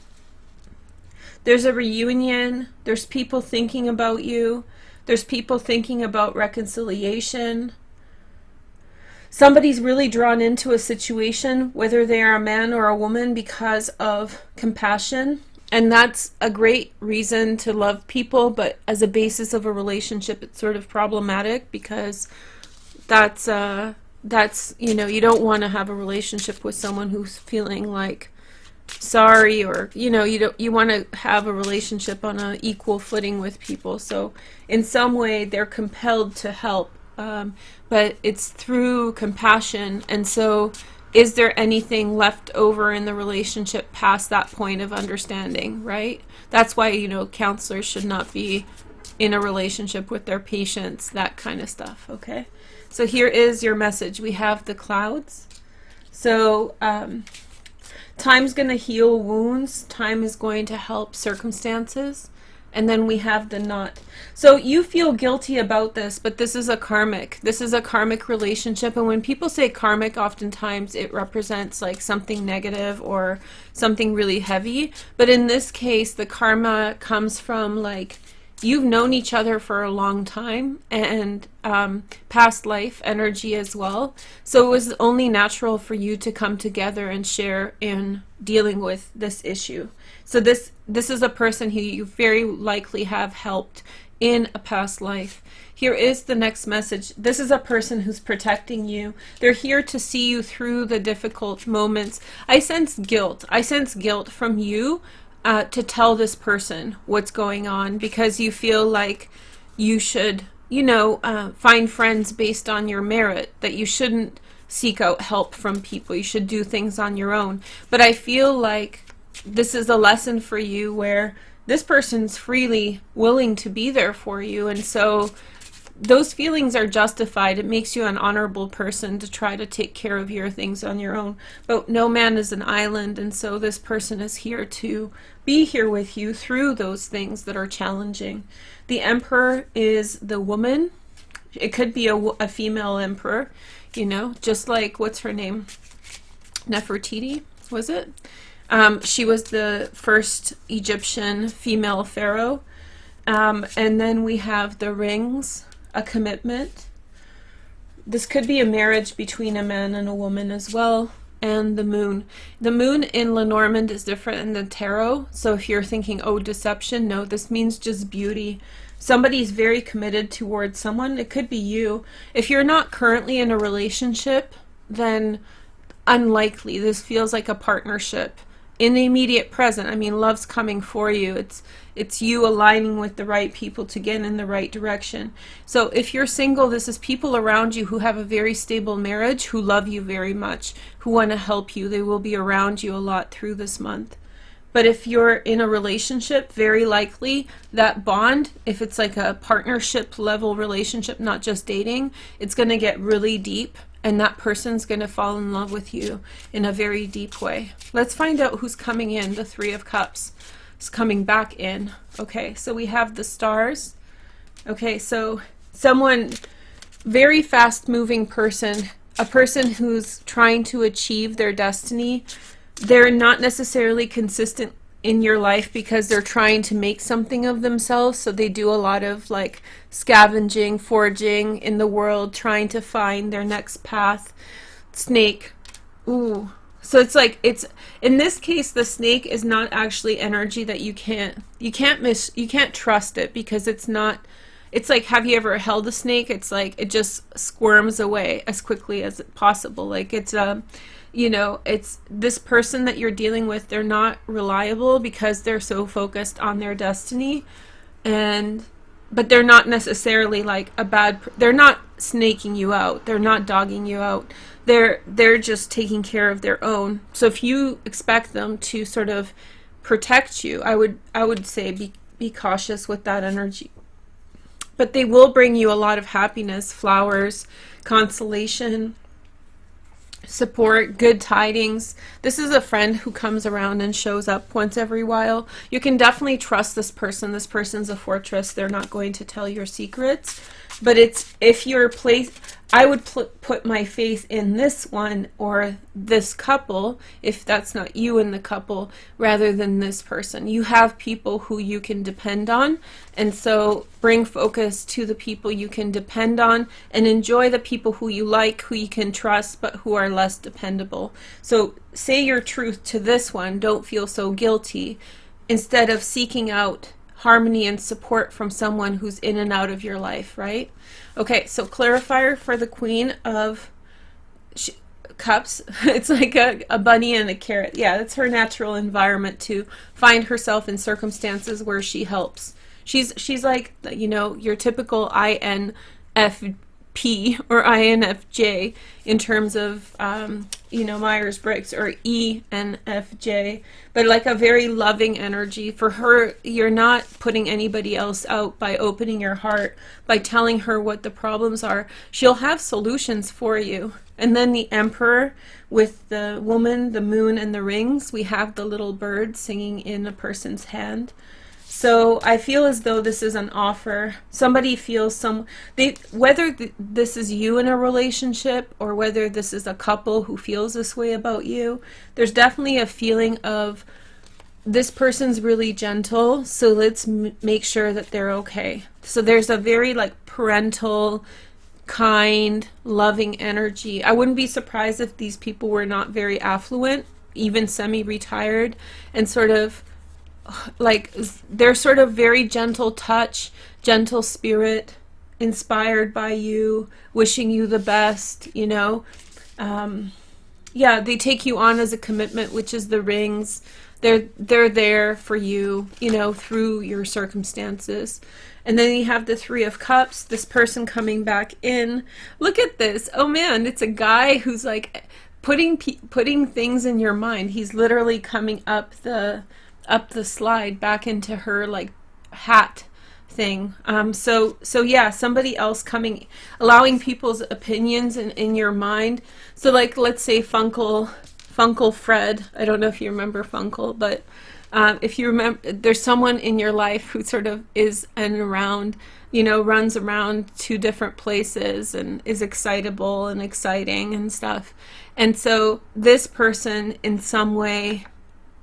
There's a reunion. There's people thinking about you. There's people thinking about reconciliation. Somebody's really drawn into a situation, whether they are a man or a woman, because of compassion. And that's a great reason to love people, but as a basis of a relationship, it's sort of problematic, because that's you know, you don't want to have a relationship with someone who's feeling like sorry, or you want to have a relationship on an equal footing with people. So in some way they're compelled to help, but it's through compassion. And so is there anything left over in the relationship past that point of understanding, right? That's why, you know, counselors should not be in a relationship with their patients, that kind of stuff. Okay, so here is your message. We have the Clouds. So time's going to heal wounds. Time is going to help circumstances. And then we have the Knot. So you feel guilty about this, but this is a karmic. This is a karmic relationship. And when people say karmic, oftentimes it represents like something negative or something really heavy. But in this case, the karma comes from like you've known each other for a long time, and past life energy as well. So it was only natural for you to come together and share in dealing with this issue. So this is a person who you very likely have helped in a past life. Here is the next message. This is a person who's protecting you. They're here to see you through the difficult moments. I sense guilt. I sense guilt from you to tell this person what's going on, because you feel like you should, you know, find friends based on your merit, that you shouldn't seek out help from people. You should do things on your own. But I feel like this is a lesson for you where this person's freely willing to be there for you, and so those feelings are justified. It makes you an honorable person to try to take care of your things on your own. But no man is an island, and so this person is here to be here with you through those things that are challenging. The Emperor is the woman. It could be a female emperor, you know, just like, what's her name? Nefertiti, was it? She was the first Egyptian female pharaoh. And then we have the Rings, a commitment. This could be a marriage between a man and a woman as well. And the Moon. The Moon in Lenormand is different than the tarot. So if you're thinking, oh, deception, no, this means just beauty. Somebody's very committed towards someone. It could be you. If you're not currently in a relationship, then unlikely. This feels like a partnership in the immediate present. I mean, love's coming for you. It's you aligning with the right people to get in the right direction. So if you're single, this is people around you who have a very stable marriage, who love you very much, who want to help you. They will be around you a lot through this month. But if you're in a relationship, very likely that bond, if it's like a partnership level relationship, not just dating, it's going to get really deep, and that person's going to fall in love with you in a very deep way. Let's find out who's coming in. The Three of Cups is coming back in. Okay, so we have the Stars. Okay, so someone, very fast moving person, a person who's trying to achieve their destiny. They're not necessarily consistent in your life because they're trying to make something of themselves. So they do a lot of like scavenging, foraging in the world, trying to find their next path. Snake. Ooh. So it's like, it's, in this case, the snake is not actually energy that you can't trust it, because it's not, it's like, have you ever held a snake? It's like, it just squirms away as quickly as possible. Like it's, you know, it's this person that you're dealing with, they're not reliable because they're so focused on their destiny. But they're not necessarily like a bad, they're not snaking you out. They're not dogging you out. They're just taking care of their own. So if you expect them to sort of protect you, I would say be cautious with that energy. But they will bring you a lot of happiness, flowers, consolation, support, good tidings. This is a friend who comes around and shows up once every while. You can definitely trust this person. This person's a fortress. They're not going to tell your secrets. But it's, if you're I would put my faith in this one or this couple, if that's not you in the couple, rather than this person. You have people who you can depend on, and so bring focus to the people you can depend on, and enjoy the people who you like, who you can trust, but who are less dependable. So say your truth to this one. Don't feel so guilty, instead of seeking out harmony and support from someone who's in and out of your life, right? Okay, so clarifier for the Queen of Cups. It's like a bunny and a carrot. Yeah, that's her natural environment, to find herself in circumstances where she helps. She's like, you know, your typical INFP or INFJ in terms of, you know, Myers-Briggs, or ENFJ, but like a very loving energy. For her, you're not putting anybody else out by opening your heart, by telling her what the problems are. She'll have solutions for you. And then the Emperor with the woman, the moon, and the rings. We have the little bird singing in a person's hand. So I feel as though this is an offer. Somebody feels whether this is you in a relationship or whether this is a couple who feels this way about you, there's definitely a feeling of, this person's really gentle, so let's make sure that they're okay. So there's a very like parental, kind, loving energy. I wouldn't be surprised if these people were not very affluent, even semi-retired, and sort of like, they're sort of very gentle touch, gentle spirit, inspired by you, wishing you the best, you know. Yeah, they take you on as a commitment, which is the rings. They're there for you, you know, through your circumstances. And then you have the Three of Cups, this person coming back in. Look at this. Oh man, it's a guy who's like putting things in your mind. He's literally coming up the slide back into her like hat thing. So yeah, somebody else coming, allowing people's opinions in your mind. So like, let's say Funkle Fred. I don't know if you remember Funkle, but if you remember, there's someone in your life who sort of is and around, you know, runs around to different places and is excitable and exciting and stuff. And so this person in some way,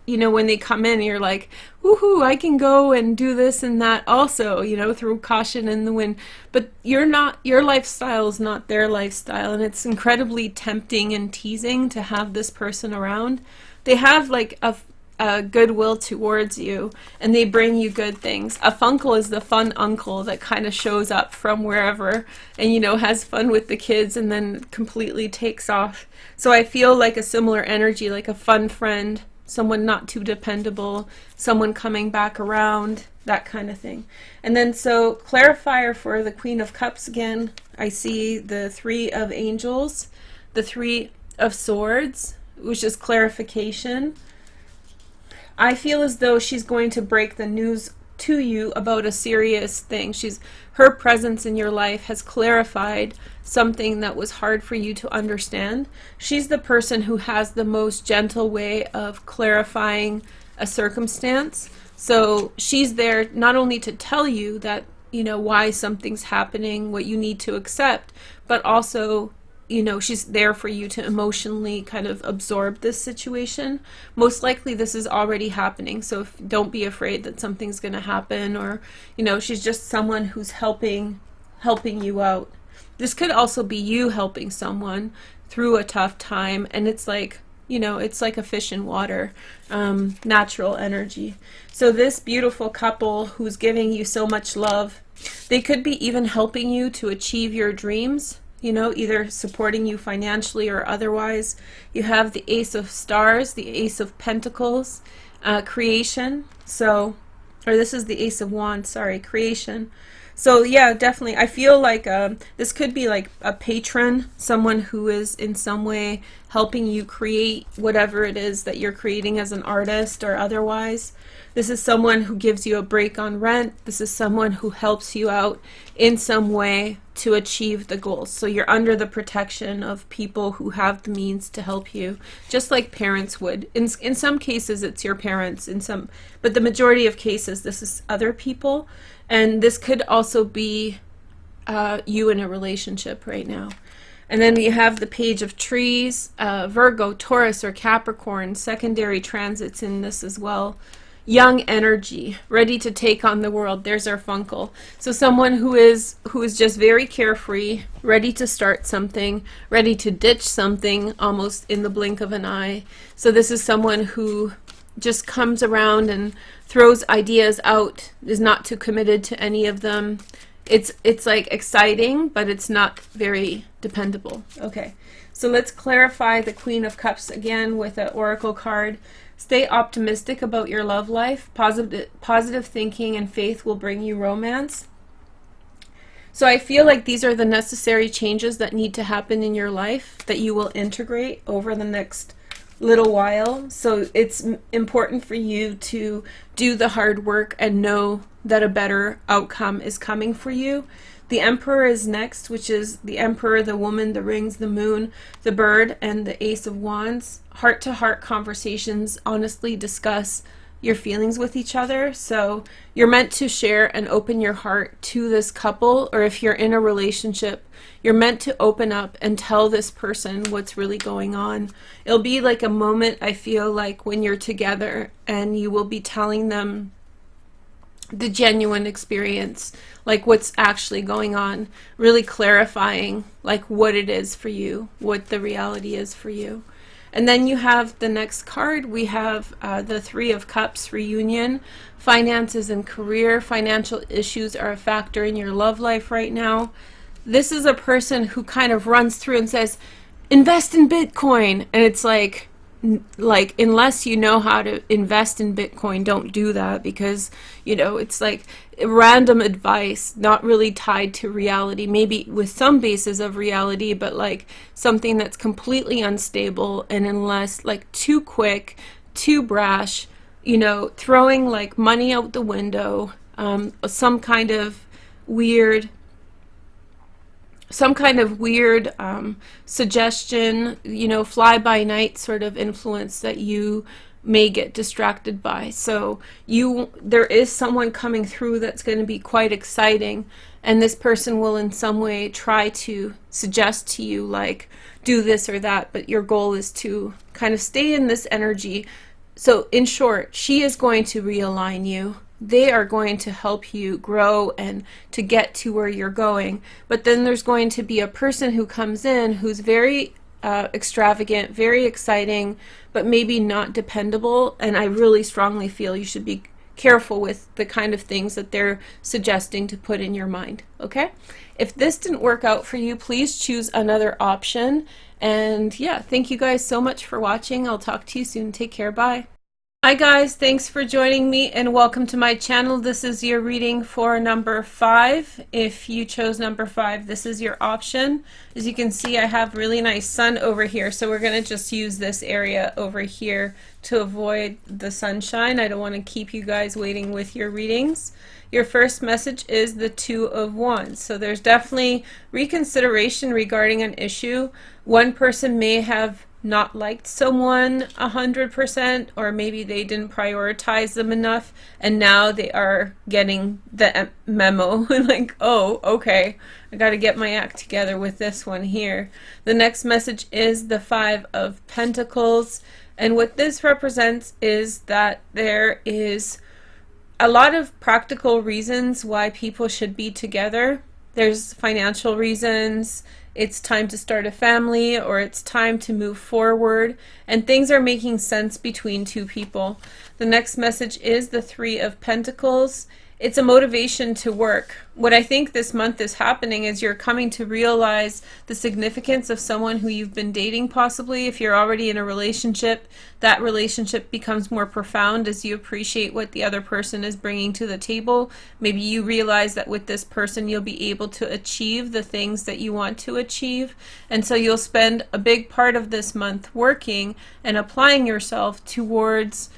you know, when they come in, you're like, woohoo, I can go and do this and that also, you know, through caution in the wind. But your lifestyle is not their lifestyle, and it's incredibly tempting and teasing to have this person around. They have like goodwill towards you, and they bring you good things. A funkle is the fun uncle that kind of shows up from wherever and, you know, has fun with the kids and then completely takes off. So I feel like a similar energy, like a fun friend, someone not too dependable, someone coming back around, that kind of thing. And then so clarifier for the Queen of Cups again, I see the Three of Angels, the Three of Swords, which is clarification. I feel as though she's going to break the news to you about a serious thing. Her presence in your life has clarified something that was hard for you to understand. She's the person who has the most gentle way of clarifying a circumstance. So she's there not only to tell you that, you know, why something's happening, what you need to accept, but also, you know, she's there for you to emotionally kind of absorb this situation. Most likely this is already happening, so don't be afraid that something's going to happen, or, you know, she's just someone who's helping you out. This could also be you helping someone through a tough time, and it's like, you know, it's like a fish in water, natural energy. So this beautiful couple who's giving you so much love, they could be even helping you to achieve your dreams, you know, either supporting you financially or otherwise. You have the Ace of Stars, the Ace of Pentacles, creation. So, or this is the Ace of Wands, sorry, creation. So yeah, definitely. I feel like this could be like a patron, someone who is in some way helping you create whatever it is that you're creating as an artist or otherwise. This is someone who gives you a break on rent. This is someone who helps you out in some way to achieve the goals. So you're under the protection of people who have the means to help you, just like parents would. In some cases, it's your parents. But the majority of cases, this is other people. And this could also be you in a relationship right now. And then you have the Page of Trees, Virgo, Taurus, or Capricorn, secondary transits in this as well. Young energy, ready to take on the world. There's our funkle. So someone who is just very carefree, ready to start something, ready to ditch something almost in the blink of an eye. So this is someone who just comes around and throws ideas out, is not too committed to any of them. It's like exciting, but it's not very dependable. Okay, so let's clarify the Queen of Cups again with an oracle card. Stay optimistic about your love life. Positive thinking and faith will bring you romance. So I feel like these are the necessary changes that need to happen in your life that you will integrate over the next little while. So it's important for you to do the hard work and know that a better outcome is coming for you. The Emperor is next, which is the Emperor, the woman, the rings, the moon, the bird, and the Ace of Wands. Heart-to-heart conversations honestly discuss your feelings with each other. So you're meant to share and open your heart to this couple, or if you're in a relationship, you're meant to open up and tell this person what's really going on. It'll be like a moment, I feel like, when you're together and you will be telling them the genuine experience, like what's actually going on, really clarifying like what it is for you, what the reality is for you. And then you have the next card. We have the Three of Cups, reunion. Finances and career. Financial issues are a factor in your love life right now. This is a person who kind of runs through and says, invest in Bitcoin. And it's like unless you know how to invest in Bitcoin, don't do that, because, you know, it's like random advice, not really tied to reality, maybe with some basis of reality, but like something that's completely unstable. And unless like too quick, too brash, you know, throwing like money out the window, some kind of weird suggestion, you know, fly by night sort of influence that you may get distracted by. So there is someone coming through that's going to be quite exciting, and this person will in some way try to suggest to you like do this or that, but your goal is to kind of stay in this energy. So in short, she is going to realign you. They are going to help you grow and to get to where you're going. But then there's going to be a person who comes in who's very extravagant, very exciting, but maybe not dependable. And I really strongly feel you should be careful with the kind of things that they're suggesting to put in your mind. Okay? If this didn't work out for you, please choose another option. And yeah, thank you guys so much for watching. I'll talk to you soon. Take care. Bye. Hi guys, thanks for joining me and welcome to my channel. This is your reading for number 5. If you chose number 5, this is your option. As you can see, I have really nice sun over here, so we're going to just use this area over here to avoid the sunshine. I don't want to keep you guys waiting with your readings. Your first message is the Two of Wands. So there's definitely reconsideration regarding an issue. One person may have not liked someone 100%, or maybe they didn't prioritize them enough, and now they are getting the memo like, oh, okay, I got to get my act together with this one here. The next message is the Five of Pentacles, and what this represents is that there is a lot of practical reasons why people should be together. There's financial reasons, it's time to start a family, or it's time to move forward, and things are making sense between two people. The next message is the Three of Pentacles. It's a motivation to work. What I think this month is happening is you're coming to realize the significance of someone who you've been dating possibly. If you're already in a relationship, that relationship becomes more profound as you appreciate what the other person is bringing to the table. Maybe you realize that with this person you'll be able to achieve the things that you want to achieve. And so you'll spend a big part of this month working and applying yourself towards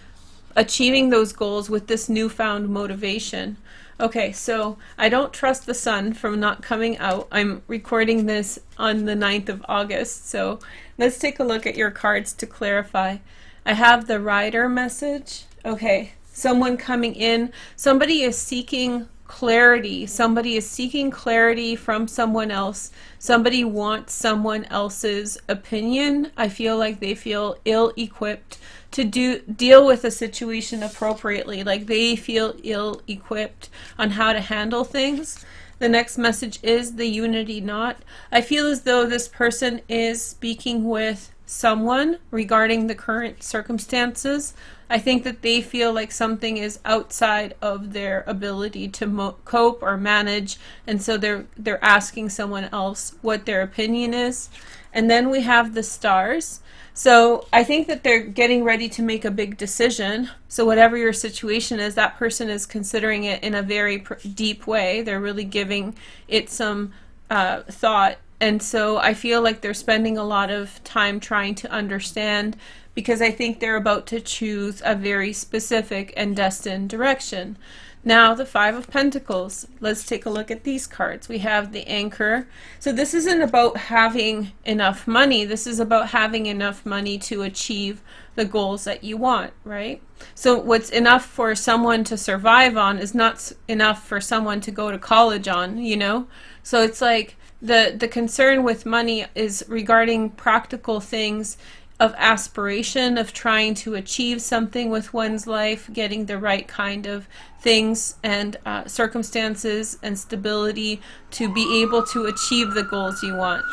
achieving those goals with this newfound motivation. Okay, so I don't trust the sun from not coming out. I'm recording this on the 9th of August, so let's take a look at your cards to clarify. I have the Rider message. Okay, someone coming in. Somebody is seeking clarity. Somebody is seeking clarity from someone else. Somebody wants someone else's opinion. I feel like they feel ill-equipped to deal with a situation appropriately, like they feel ill-equipped on how to handle things. The next message is the Unity Knot. I feel as though this person is speaking with someone regarding the current circumstances. I think that they feel like something is outside of their ability to cope or manage, and so they're asking someone else what their opinion is. And then we have the Stars. So I think that they're getting ready to make a big decision. So whatever your situation is, that person is considering it in a very deep way. They're really giving it some thought. And so I feel like they're spending a lot of time trying to understand, because I think they're about to choose a very specific and destined direction. Now the Five of Pentacles. Let's take a look at these cards. We have the Anchor. So this isn't about having enough money. This is about having enough money to achieve the goals that you want, right? So what's enough for someone to survive on is not enough for someone to go to college on, you know? So it's like the concern with money is regarding practical things of aspiration, of trying to achieve something with one's life, getting the right kind of things and circumstances and stability to be able to achieve the goals you want.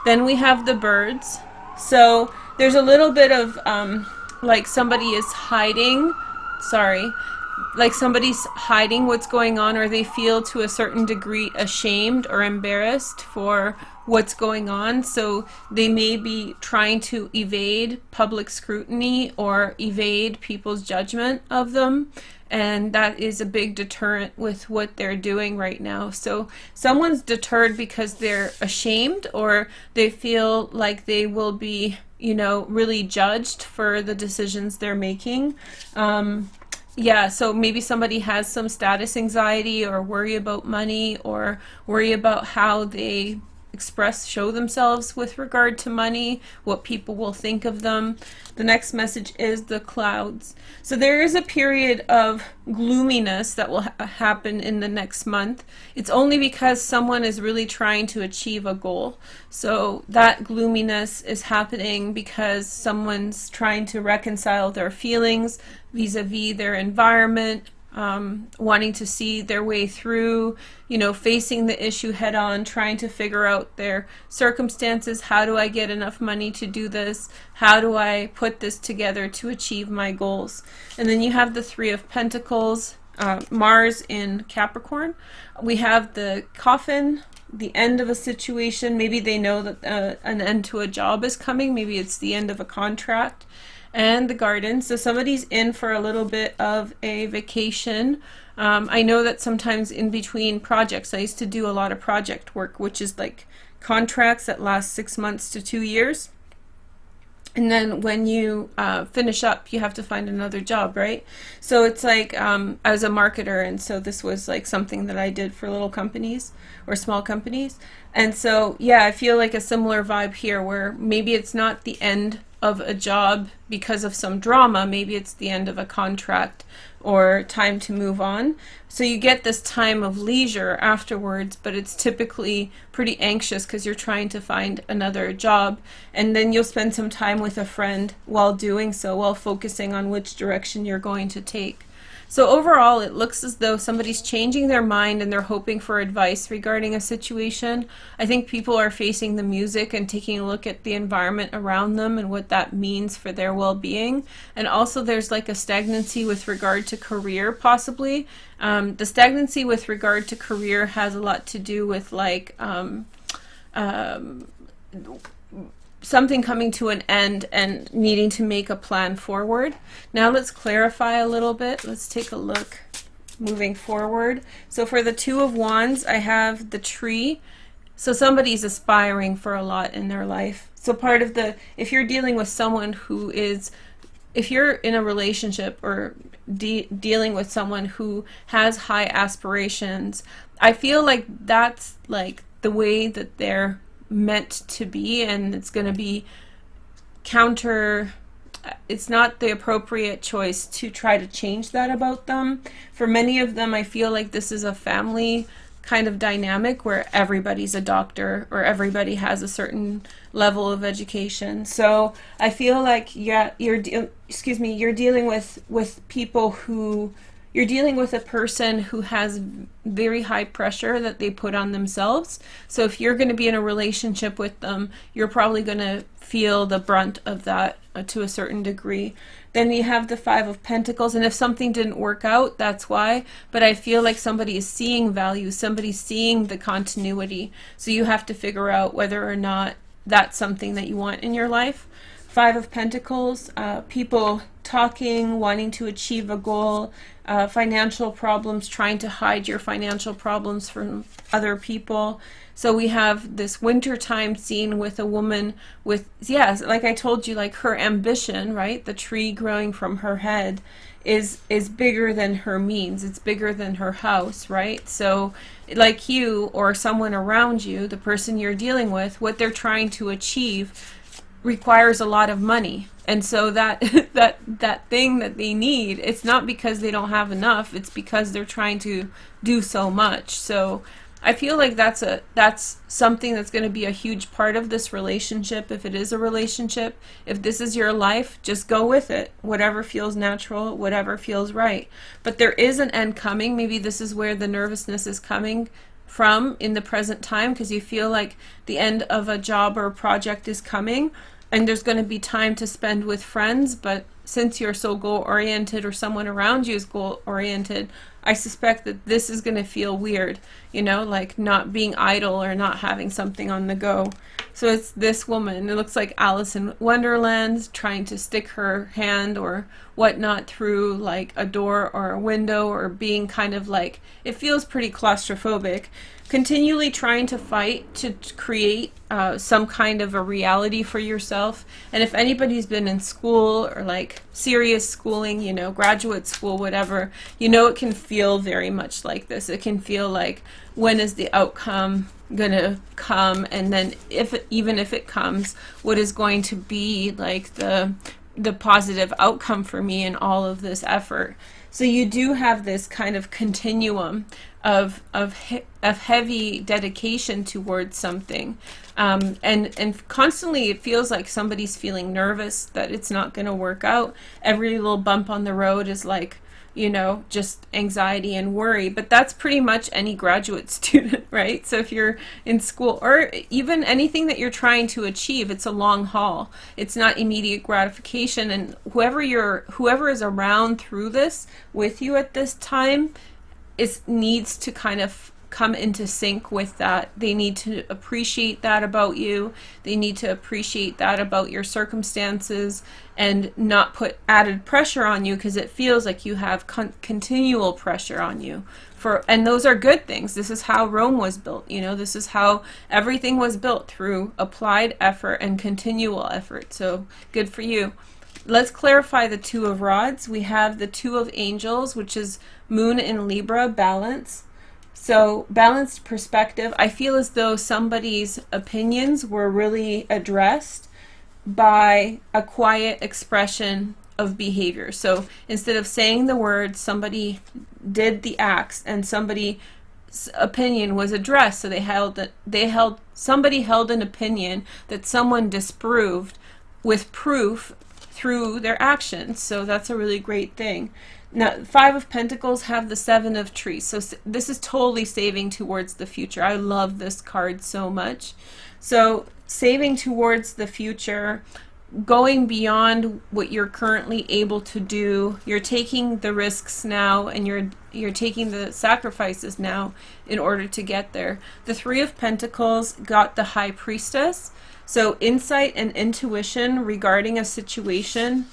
Then we have the Birds. So there's a little bit of like somebody is hiding, like somebody's hiding what's going on, or they feel to a certain degree ashamed or embarrassed for what's going on. So they may be trying to evade public scrutiny or evade people's judgment of them, and that is a big deterrent with what they're doing right now. So someone's deterred because they're ashamed, or they feel like they will be, you know, really judged for the decisions they're making. Yeah, so maybe somebody has some status anxiety, or worry about money, or worry about how they show themselves with regard to money, what people will think of them. The next message is the Clouds. So there is a period of gloominess that will happen in the next month. It's only because someone is really trying to achieve a goal. So that gloominess is happening because someone's trying to reconcile their feelings vis-a-vis their environment, wanting to see their way through, you know, facing the issue head on, trying to figure out their circumstances. How do I get enough money to do this? How do I put this together to achieve my goals? And then you have the Three of Pentacles, Mars in Capricorn. We have the Coffin, the end of a situation. Maybe they know that an end to a job is coming. Maybe it's the end of a contract. And the Garden. So somebody's in for a little bit of a vacation. I know that sometimes in between projects, I used to do a lot of project work, which is like contracts that last 6 months to 2 years. And then when you finish up, you have to find another job, right? So it's like, I was a marketer, and so this was like something that I did for little companies or small companies. And so, yeah, I feel like a similar vibe here, where maybe it's not the end of a job because of some drama. Maybe it's the end of a contract or time to move on. So you get this time of leisure afterwards, but it's typically pretty anxious because you're trying to find another job. And then you'll spend some time with a friend while doing so, while focusing on which direction you're going to take. So overall, it looks as though somebody's changing their mind and they're hoping for advice regarding a situation. I think people are facing the music and taking a look at the environment around them and what that means for their well-being. And also there's like a stagnancy with regard to career, possibly. The stagnancy with regard to career has a lot to do with like something coming to an end and needing to make a plan forward. Now let's clarify a little bit. Let's take a look moving forward. So for the Two of Wands, I have the Tree. So somebody's aspiring for a lot in their life. So part of the, if you're dealing with someone who is, if you're in a relationship or dealing with someone who has high aspirations, I feel like that's like the way that they're meant to be, and it's going to be it's not the appropriate choice to try to change that about them. For many of them, I feel like this is a family kind of dynamic where everybody's a doctor or everybody has a certain level of education. So I feel like, yeah, you're dealing with people who, you're dealing with a person who has very high pressure that they put on themselves. So if you're going to be in a relationship with them, you're probably going to feel the brunt of that to a certain degree. Then you have the Five of Pentacles, and if something didn't work out, that's why. But I feel like somebody is seeing value, somebody's seeing the continuity. So you have to figure out whether or not that's something that you want in your life. Five of Pentacles, people talking, wanting to achieve a goal, financial problems, trying to hide your financial problems from other people. So we have this wintertime scene with a woman with, yes, like I told you, like her ambition, right? The tree growing from her head is bigger than her means. It's bigger than her house, right? So like you or someone around you, the person you're dealing with, what they're trying to achieve requires a lot of money. And so that that thing that they need, it's not because they don't have enough, it's because they're trying to do so much. So I feel like that's something that's going to be a huge part of this relationship. If it is a relationship, if this is your life, just go with it. Whatever feels natural, whatever feels right. But there is an end coming. Maybe this is where the nervousness is coming from in the present time, because you feel like the end of a job or a project is coming and there's going to be time to spend with friends. But since you're so goal-oriented or someone around you is goal-oriented, I suspect that this is going to feel weird, you know, like not being idle or not having something on the go. So it's this woman, it looks like Alice in Wonderland, trying to stick her hand or whatnot through like a door or a window, or being kind of like, it feels pretty claustrophobic, continually trying to fight to create some kind of a reality for yourself. And if anybody's been in school or like serious schooling, you know, graduate school, whatever, you know, it can feel very much like this. It can feel like, when is the outcome gonna come? And then even if it comes, what is going to be like the positive outcome for me in all of this effort? So you do have this kind of continuum of heavy dedication towards something. And constantly it feels like somebody's feeling nervous that it's not going to work out. Every little bump on the road is like, you know, just anxiety and worry. But that's pretty much any graduate student, right? So if you're in school, or even anything that you're trying to achieve, it's a long haul. It's not immediate gratification. And whoever is around through this with you at this time needs to kind of come into sync with that. They need to appreciate that about you. They need to appreciate that about your circumstances, and not put added pressure on you, because it feels like you have continual pressure on you. And those are good things. This is how Rome was built. You know, this is how everything was built, through applied effort and continual effort. So good for you. Let's clarify the Two of Rods. We have the Two of Angels, which is Moon in Libra, balance. So balanced perspective. I feel as though somebody's opinions were really addressed by a quiet expression of behavior. So instead of saying the words, somebody did the acts, and somebody's opinion was addressed. So somebody held an opinion that someone disproved with proof through their actions. So that's a really great thing. Now, Five of Pentacles have the Seven of Trees. So this is totally saving towards the future. I love this card so much. So saving towards the future, going beyond what you're currently able to do. You're taking the risks now, and you're taking the sacrifices now in order to get there. The Three of Pentacles got the High Priestess. So insight and intuition regarding a situation.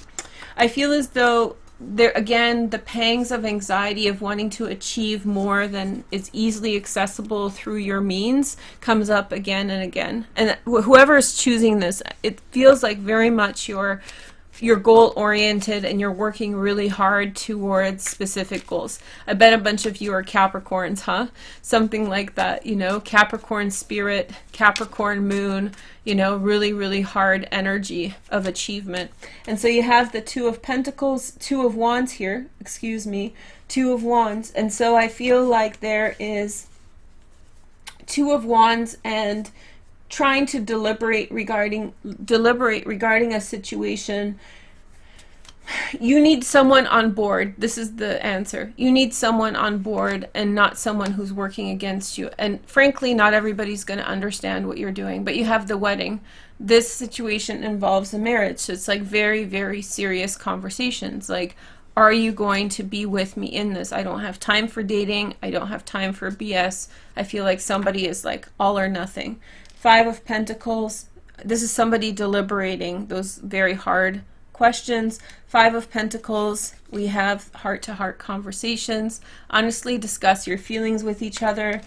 I feel as though there, again, the pangs of anxiety of wanting to achieve more than is easily accessible through your means comes up again and again. And whoever is choosing this, it feels like very much you're goal oriented, and you're working really hard towards specific goals. I bet a bunch of you are Capricorns, huh? Something like that, you know, Capricorn spirit, Capricorn moon, you know, really, really hard energy of achievement. And so you have the Two of Pentacles, Two of Wands here, excuse me, Two of Wands. And so I feel like there is Two of Wands and trying to deliberate regarding a situation. You need someone on board. This is the answer. You need someone on board, and not someone who's working against you. And frankly, not everybody's going to understand what you're doing. But you have the wedding. This situation involves a marriage. So it's like very, very serious conversations. Like, are you going to be with me in this? I don't have time for dating. I don't have time for BS. I feel like somebody is like all or nothing. Five of Pentacles. This is somebody deliberating those very hard questions. Five of Pentacles, we have heart-to-heart conversations. Honestly, discuss your feelings with each other.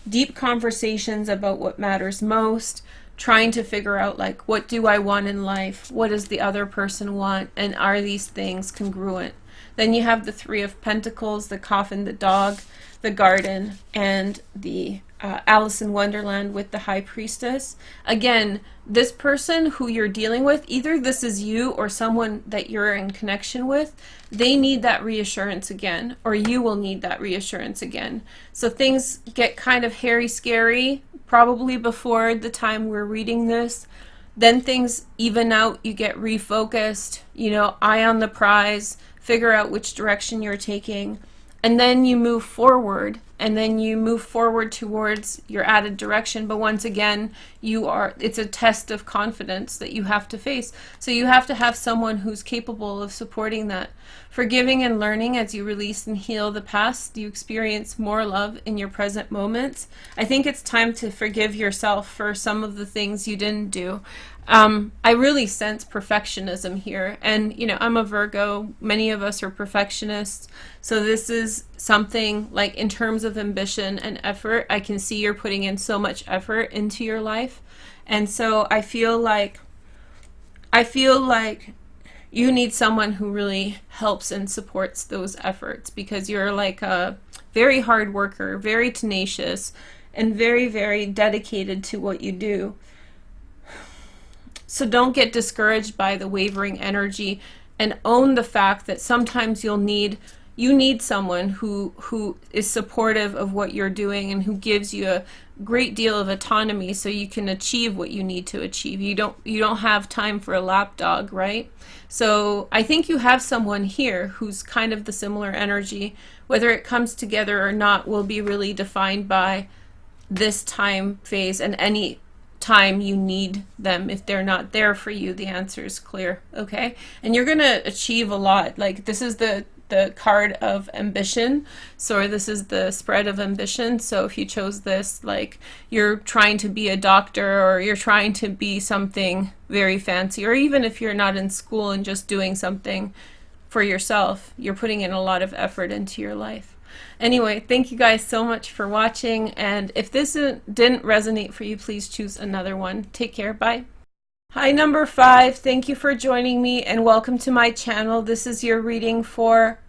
Deep conversations about what matters most. Trying to figure out, like, what do I want in life? What does the other person want? And are these things congruent? Then you have the Three of Pentacles, the coffin, the dog, the garden, and the Alice in Wonderland with the High Priestess. Again, this person who you're dealing with, either this is you or someone that you're in connection with, they need that reassurance again, or you will need that reassurance again. So things get kind of hairy, scary, probably before the time we're reading this. Then things even out, you get refocused, you know, eye on the prize, figure out which direction you're taking, and then you move forward, and then you move forward towards your added direction. But once again, it's a test of confidence that you have to face. So you have to have someone who's capable of supporting that. Forgiving and learning. As you release and heal the past, you experience more love in your present moments. I think it's time to forgive yourself for some of the things you didn't do. I really sense perfectionism here, and you know, I'm a Virgo. Many of us are perfectionists, so this is something like, in terms of ambition and effort, I can see you're putting in so much effort into your life. And so I feel like you need someone who really helps and supports those efforts, because you're like a very hard worker, very tenacious, and very, very dedicated to what you do. So don't get discouraged by the wavering energy, and own the fact that sometimes you'll need you need someone who is supportive of what you're doing and who gives you a great deal of autonomy so you can achieve what you need to achieve. You don't have time for a lapdog, right? So I think you have someone here who's kind of the similar energy. Whether it comes together or not will be really defined by this time phase, and any time you need them. If they're not there for you, the answer is clear. Okay, and you're gonna achieve a lot. Like, this is the card of ambition, so this is the spread of ambition. So if you chose this, like, you're trying to be a doctor, or you're trying to be something very fancy, or even if you're not in school and just doing something for yourself, you're putting in a lot of effort into your life. Anyway, thank you guys so much for watching, and if this didn't resonate for you, please choose another one. Take care. Bye. Hi, number 5. Thank you for joining me, and welcome to my channel. This is your reading for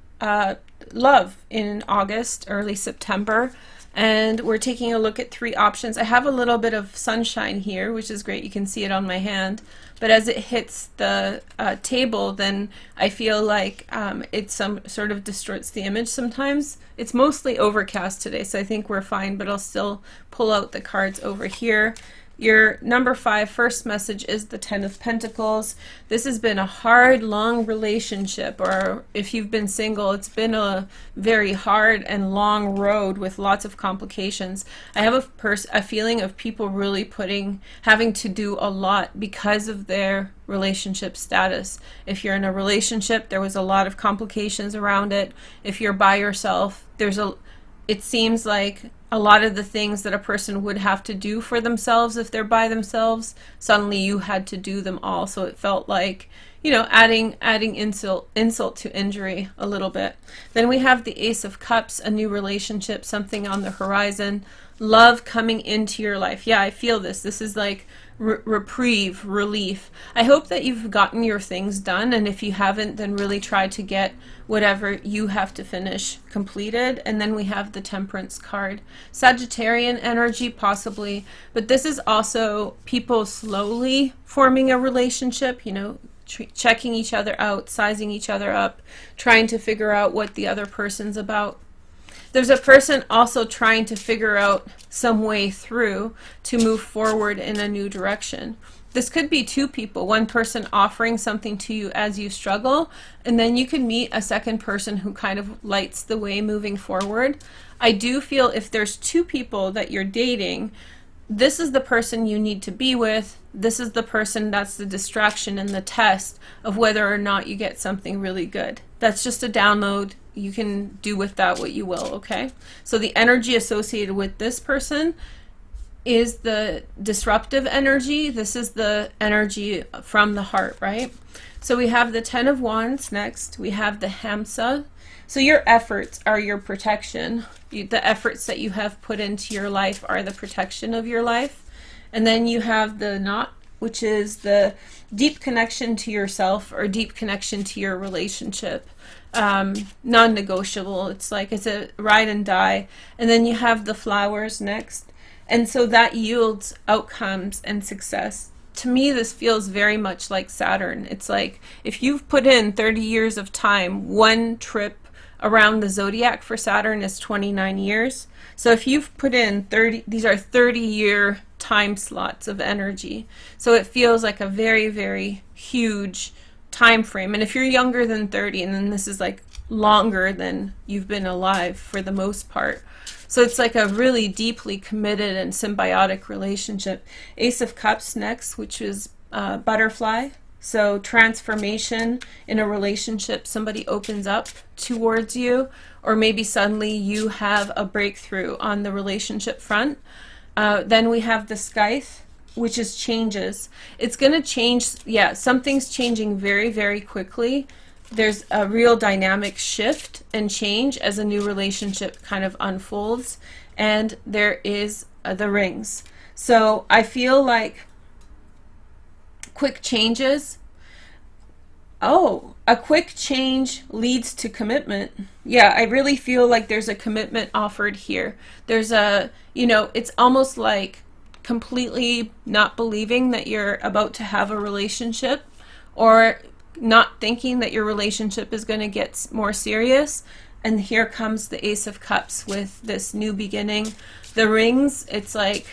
love in August, early September, and we're taking a look at 3 options. I have a little bit of sunshine here, which is great. You can see it on my hand, but as it hits the table, then I feel like it sort of distorts the image sometimes. It's mostly overcast today, so I think we're fine, but I'll still pull out the cards over here. Your number 5 first message is the 10 of Pentacles. This has been a hard, long relationship, or if you've been single, it's been a very hard and long road with lots of complications. I have a feeling of people really having to do a lot because of their relationship status. If you're in a relationship, there was a lot of complications around it. If you're by yourself, it seems like a lot of the things that a person would have to do for themselves if they're by themselves, suddenly you had to do them all. So it felt like, you know, adding insult to injury a little bit. Then we have the Ace of Cups, a new relationship, something on the horizon, love coming into your life. Yeah, I feel this. This is like reprieve, relief. I hope that you've gotten your things done, and if you haven't, then really try to get whatever you have to finish completed. And then we have the Temperance card. Sagittarian energy possibly, but this is also people slowly forming a relationship, you know, checking each other out, sizing each other up, trying to figure out what the other person's about. There's a person also trying to figure out some way through to move forward in a new direction. This could be 2 people, one person offering something to you as you struggle, and then you can meet a second person who kind of lights the way moving forward. I do feel if there's 2 people that you're dating, this is the person you need to be with. This is the person that's the distraction and the test of whether or not you get something really good. That's just a download. You can do with that what you will, okay? So the energy associated with this person is the disruptive energy. This is the energy from the heart, right? So we have the 10 of Wands next. We have the Hamsa. So your efforts are your protection. The efforts that you have put into your life are the protection of your life. And then you have the Knot, which is the deep connection to yourself or deep connection to your relationship. Non-negotiable. It's like it's a ride and die. And then you have the Flowers next. And so that yields outcomes and success. To me, this feels very much like Saturn. It's like if you've put in 30 years of time, one trip around the zodiac for Saturn is 29 years. So if you've put in 30, these are 30-year time slots of energy. So it feels like a very, very huge time frame. And if you're younger than 30, and then this is like longer than you've been alive for the most part. So it's like a really deeply committed and symbiotic relationship. Ace of Cups next, which is Butterfly. So transformation in a relationship, somebody opens up towards you, or maybe suddenly you have a breakthrough on the relationship front. Then we have the Scythe, which is changes. It's going to change. Yeah, something's changing very, very quickly. There's a real dynamic shift and change as a new relationship kind of unfolds. And there is the Rings. So I feel like quick changes. Oh, a quick change leads to commitment. Yeah, I really feel like there's a commitment offered here. There's a, you know, it's almost like completely not believing that you're about to have a relationship, or not thinking that your relationship is going to get more serious. And here comes the Ace of Cups with this new beginning. The rings, it's like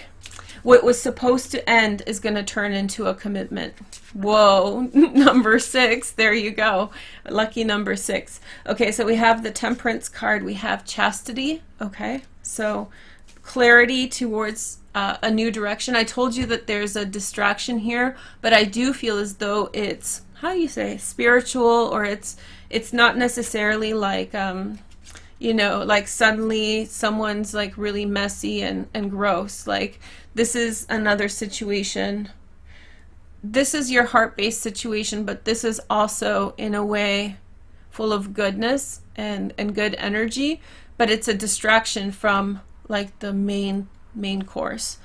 what was supposed to end is going to turn into a commitment. Whoa, number 6, there you go. Lucky number 6. Okay, so we have the Temperance card. We have chastity. Okay, so clarity towards a new direction. I told you that there's a distraction here, but I do feel as though it's, how do you say, spiritual, or it's not necessarily like, you know, like suddenly someone's like really messy and gross. Like this is another situation. This is your heart-based situation, but this is also in a way full of goodness and good energy, but it's a distraction from like the main course.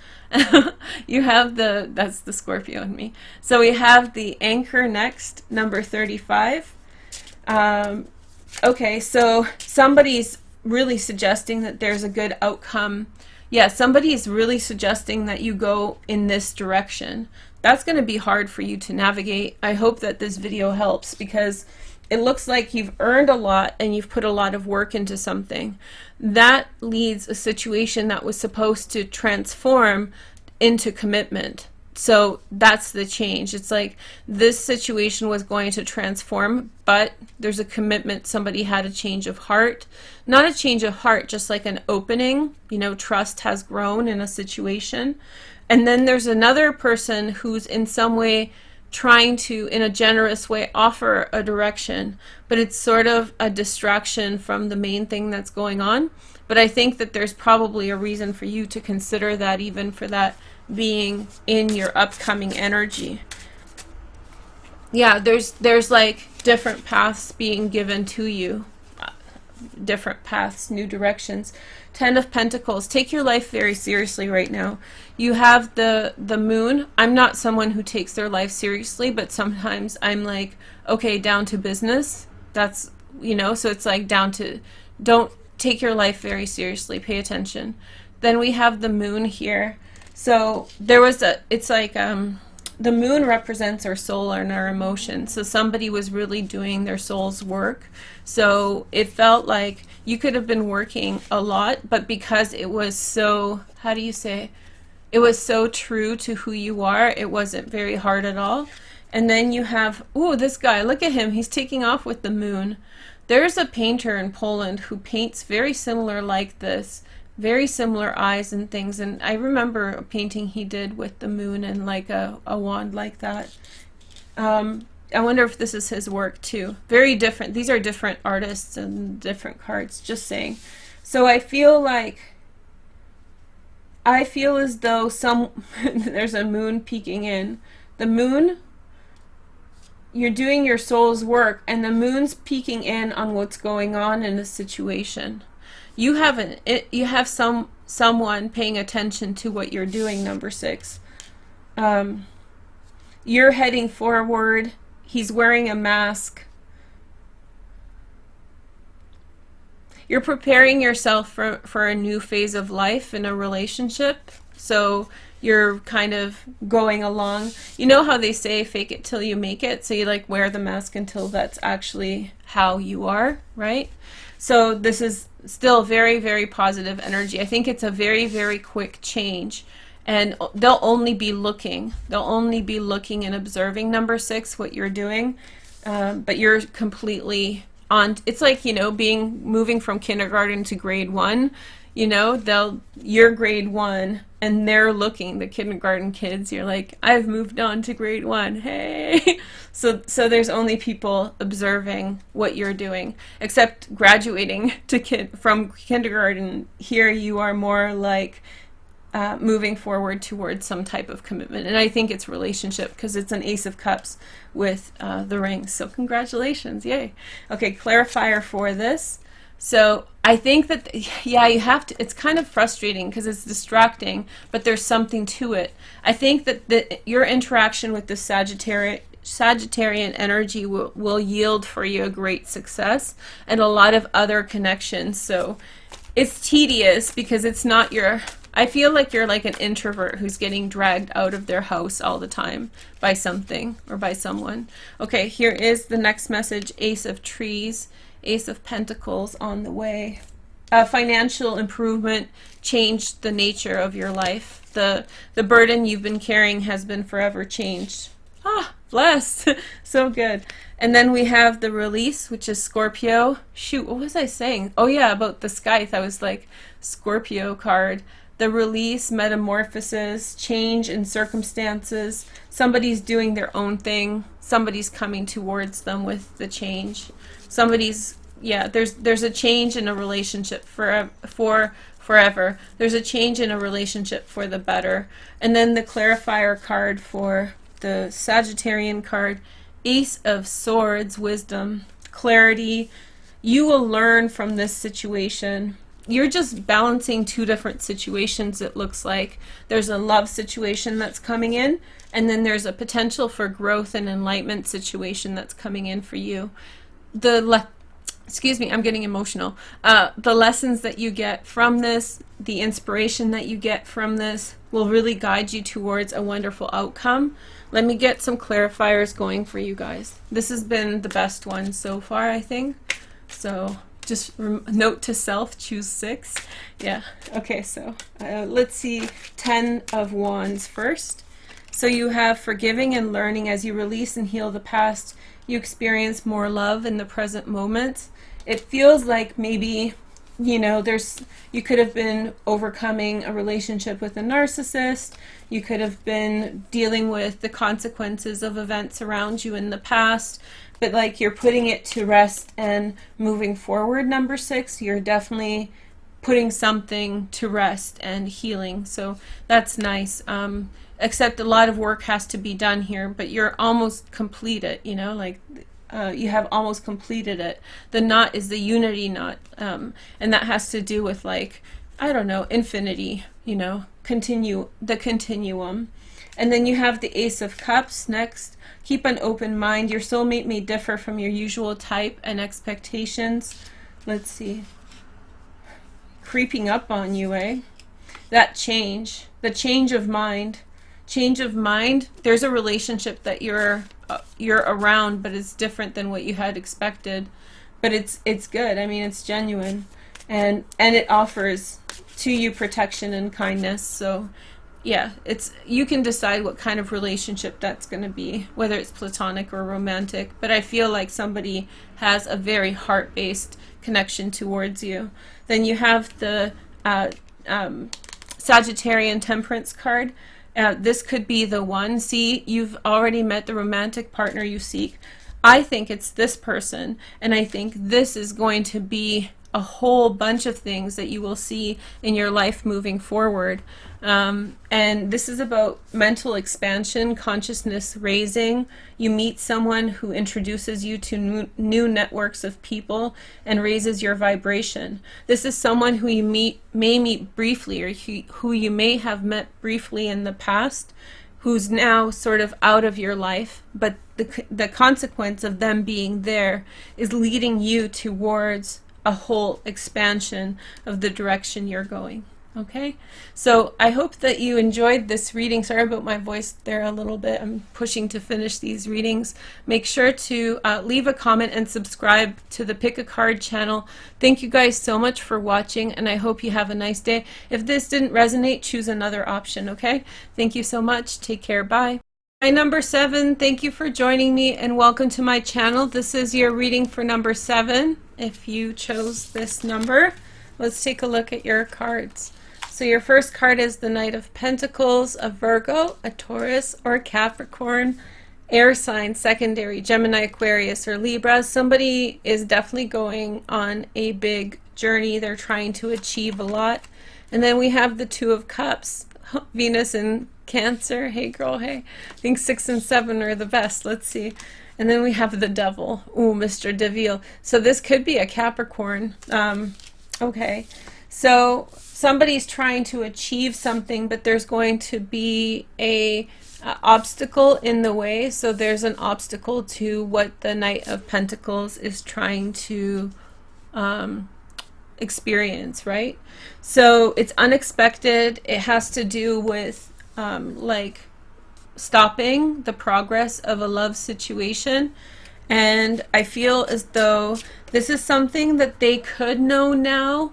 You have that's the Scorpio in me. So we have the Anchor next, number 35. Okay, so somebody's really suggesting that there's a good outcome. Yeah, somebody is really suggesting that you go in this direction. That's going to be hard for you to navigate. I hope that this video helps, because it looks like you've earned a lot and you've put a lot of work into something. That leads a situation that was supposed to transform into commitment. So that's the change. It's like this situation was going to transform, but there's a commitment. Somebody had a change of heart. Not a change of heart, just like an opening. You know, trust has grown in a situation. And then there's another person who's in some way trying to, in a generous way, offer a direction, but it's sort of a distraction from the main thing that's going on. But I think that there's probably a reason for you to consider that, even for that being in your upcoming energy. Yeah, there's like different paths being given to you, different paths, new directions. 10 of Pentacles. Take your life very seriously right now. You have the Moon. I'm not someone who takes their life seriously, but sometimes I'm like, okay, down to business. That's, you know, so it's like down to, don't take your life very seriously. Pay attention. Then we have the Moon here. So there was it's like, the Moon represents our soul and our emotions. So somebody was really doing their soul's work. So it felt like you could have been working a lot, but because it was so, how do you say, it was so true to who you are, it wasn't very hard at all. And then you have, ooh, this guy, look at him. He's taking off with the Moon. There's a painter in Poland who paints very similar like this. Very similar eyes and things, and I remember a painting he did with the Moon and like a wand like that. I wonder if this is his work too. Very different. These are different artists and different cards, just saying. So I feel as though there's a Moon peeking in. The Moon, you're doing your soul's work, and the Moon's peeking in on what's going on in a situation. You have someone paying attention to what you're doing, number 6. You're heading forward. He's wearing a mask. You're preparing yourself for a new phase of life in a relationship. So you're kind of going along. You know how they say fake it till you make it? So you like wear the mask until that's actually how you are, right? So this is still very, very positive energy. I think it's a very, very quick change. And they'll only be looking. They'll only be looking and observing, number 6, what you're doing. But you're completely on. It's like, you know, moving from kindergarten to grade 1. You know, you're grade 1 and they're looking, the kindergarten kids, you're like, I've moved on to grade 1. Hey. So there's only people observing what you're doing, except graduating from kindergarten. Here you are more like moving forward towards some type of commitment. And I think it's relationship, because it's an Ace of Cups with the rings. So congratulations. Yay. Okay, clarifier for this. So I think that, yeah, you have to, it's kind of frustrating because it's distracting, but there's something to it. I think that your interaction with the Sagittarian energy will yield for you a great success and a lot of other connections. So it's tedious because it's not I feel like you're like an introvert who's getting dragged out of their house all the time by something or by someone. Okay, here is the next message, Ace of Trees. Ace of Pentacles on the way. Financial improvement changed the nature of your life. The burden you've been carrying has been forever changed. Ah, bless. So good. And then we have the release, which is Scorpio. Shoot, what was I saying? Oh yeah, about the scythe. I was like, Scorpio card. The release, metamorphosis, change in circumstances. Somebody's doing their own thing. Somebody's coming towards them with the change. Somebody's, yeah, there's a change in a relationship for forever. There's a change in a relationship for the better. And then the clarifier card for the Sagittarian card, Ace of Swords, wisdom, clarity. You will learn from this situation. You're just balancing two different situations, it looks like. There's a love situation that's coming in, and then there's a potential for growth and enlightenment situation that's coming in for you. Excuse me, I'm getting emotional. The lessons that you get from this, the inspiration that you get from this will really guide you towards a wonderful outcome. Let me get some clarifiers going for you guys. This has been the best one so far, I think. So just note to self, choose 6. Yeah, okay, so let's see 10 of Wands first. So you have forgiving and learning. As you release and heal the past, you experience more love in the present moment. It feels like maybe, you know, you could have been overcoming a relationship with a narcissist. You could have been dealing with the consequences of events around you in the past, but like you're putting it to rest and moving forward. Number 6, you're definitely putting something to rest and healing. So that's nice. Except a lot of work has to be done here, but you're almost completed, you know, like you have almost completed it. The knot is the unity knot, and that has to do with, like, I don't know, infinity, you know, the continuum. And then you have the Ace of Cups next. Keep an open mind. Your soulmate may differ from your usual type and expectations. Let's see. Creeping up on you, eh? That change, the change of mind. Change of mind. There's a relationship that you're around, but it's different than what you had expected. But it's good. I mean, it's genuine, and it offers to you protection and kindness. So yeah, you can decide what kind of relationship that's going to be, whether it's platonic or romantic. But I feel like somebody has a very heart-based connection towards you. Then you have the Sagittarian Temperance card. This could be the one. See, you've already met the romantic partner you seek. I think it's this person, and I think this is going to be a whole bunch of things that you will see in your life moving forward. And this is about mental expansion, consciousness raising. You meet someone who introduces you to new networks of people and raises your vibration. This is someone who you may meet briefly, or who you may have met briefly in the past, who's now sort of out of your life, but the consequence of them being there is leading you towards a whole expansion of the direction you're going. Okay, so I hope that you enjoyed this reading. Sorry about my voice there a little bit. I'm pushing to finish these readings. Make sure to leave a comment and subscribe to the Pick a Card channel. Thank you guys so much for watching, and I hope you have a nice day. If this didn't resonate, choose another option, okay? Thank you so much. Take care. Bye. Hi, number 7. Thank you for joining me, and welcome to my channel. This is your reading for number 7. If you chose this number, let's take a look at your cards. So your first card is the Knight of Pentacles, a Virgo, a Taurus, or Capricorn, air sign, secondary, Gemini, Aquarius, or Libra. Somebody is definitely going on a big journey. They're trying to achieve a lot. And then we have the Two of Cups, Venus and Cancer. Hey girl, hey. I think 6 and 7 are the best. Let's see. And then we have the Devil. Ooh, Mr. Deville. So this could be a Capricorn. Okay. So somebody's trying to achieve something, but there's going to be a obstacle in the way. So there's an obstacle to what the Knight of Pentacles is trying to experience, right? So it's unexpected. It has to do with like stopping the progress of a love situation. And I feel as though This is something that they could know now,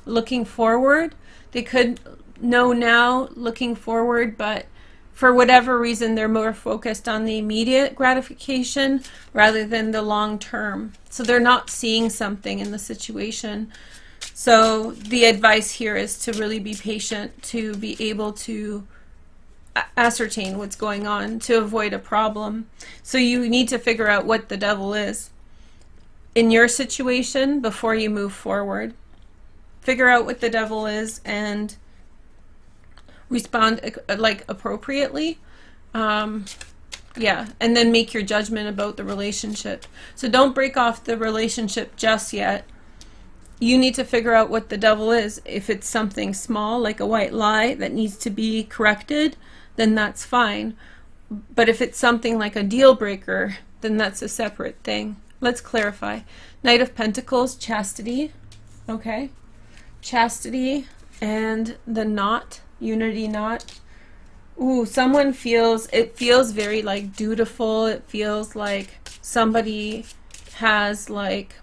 looking forward. They could know now, looking forward, but for whatever reason, they're more focused on the immediate gratification rather than the long term. So they're not seeing something in the situation. So the advice here is to really be patient, to be able to ascertain what's going on, to avoid a problem. So you need to figure out what the devil is in your situation before you move forward. Figure out what the devil is and respond like appropriately. Yeah, and then make your judgment about the relationship. So don't break off the relationship just yet. You need to figure out what the devil is. If it's something small, like a white lie that needs to be corrected, then that's fine. But if it's something like a deal breaker, then that's a separate thing. Let's clarify. Knight of Pentacles, chastity. Okay. Chastity and the knot, unity knot. Ooh, someone feels, it feels very like dutiful. It feels like somebody has like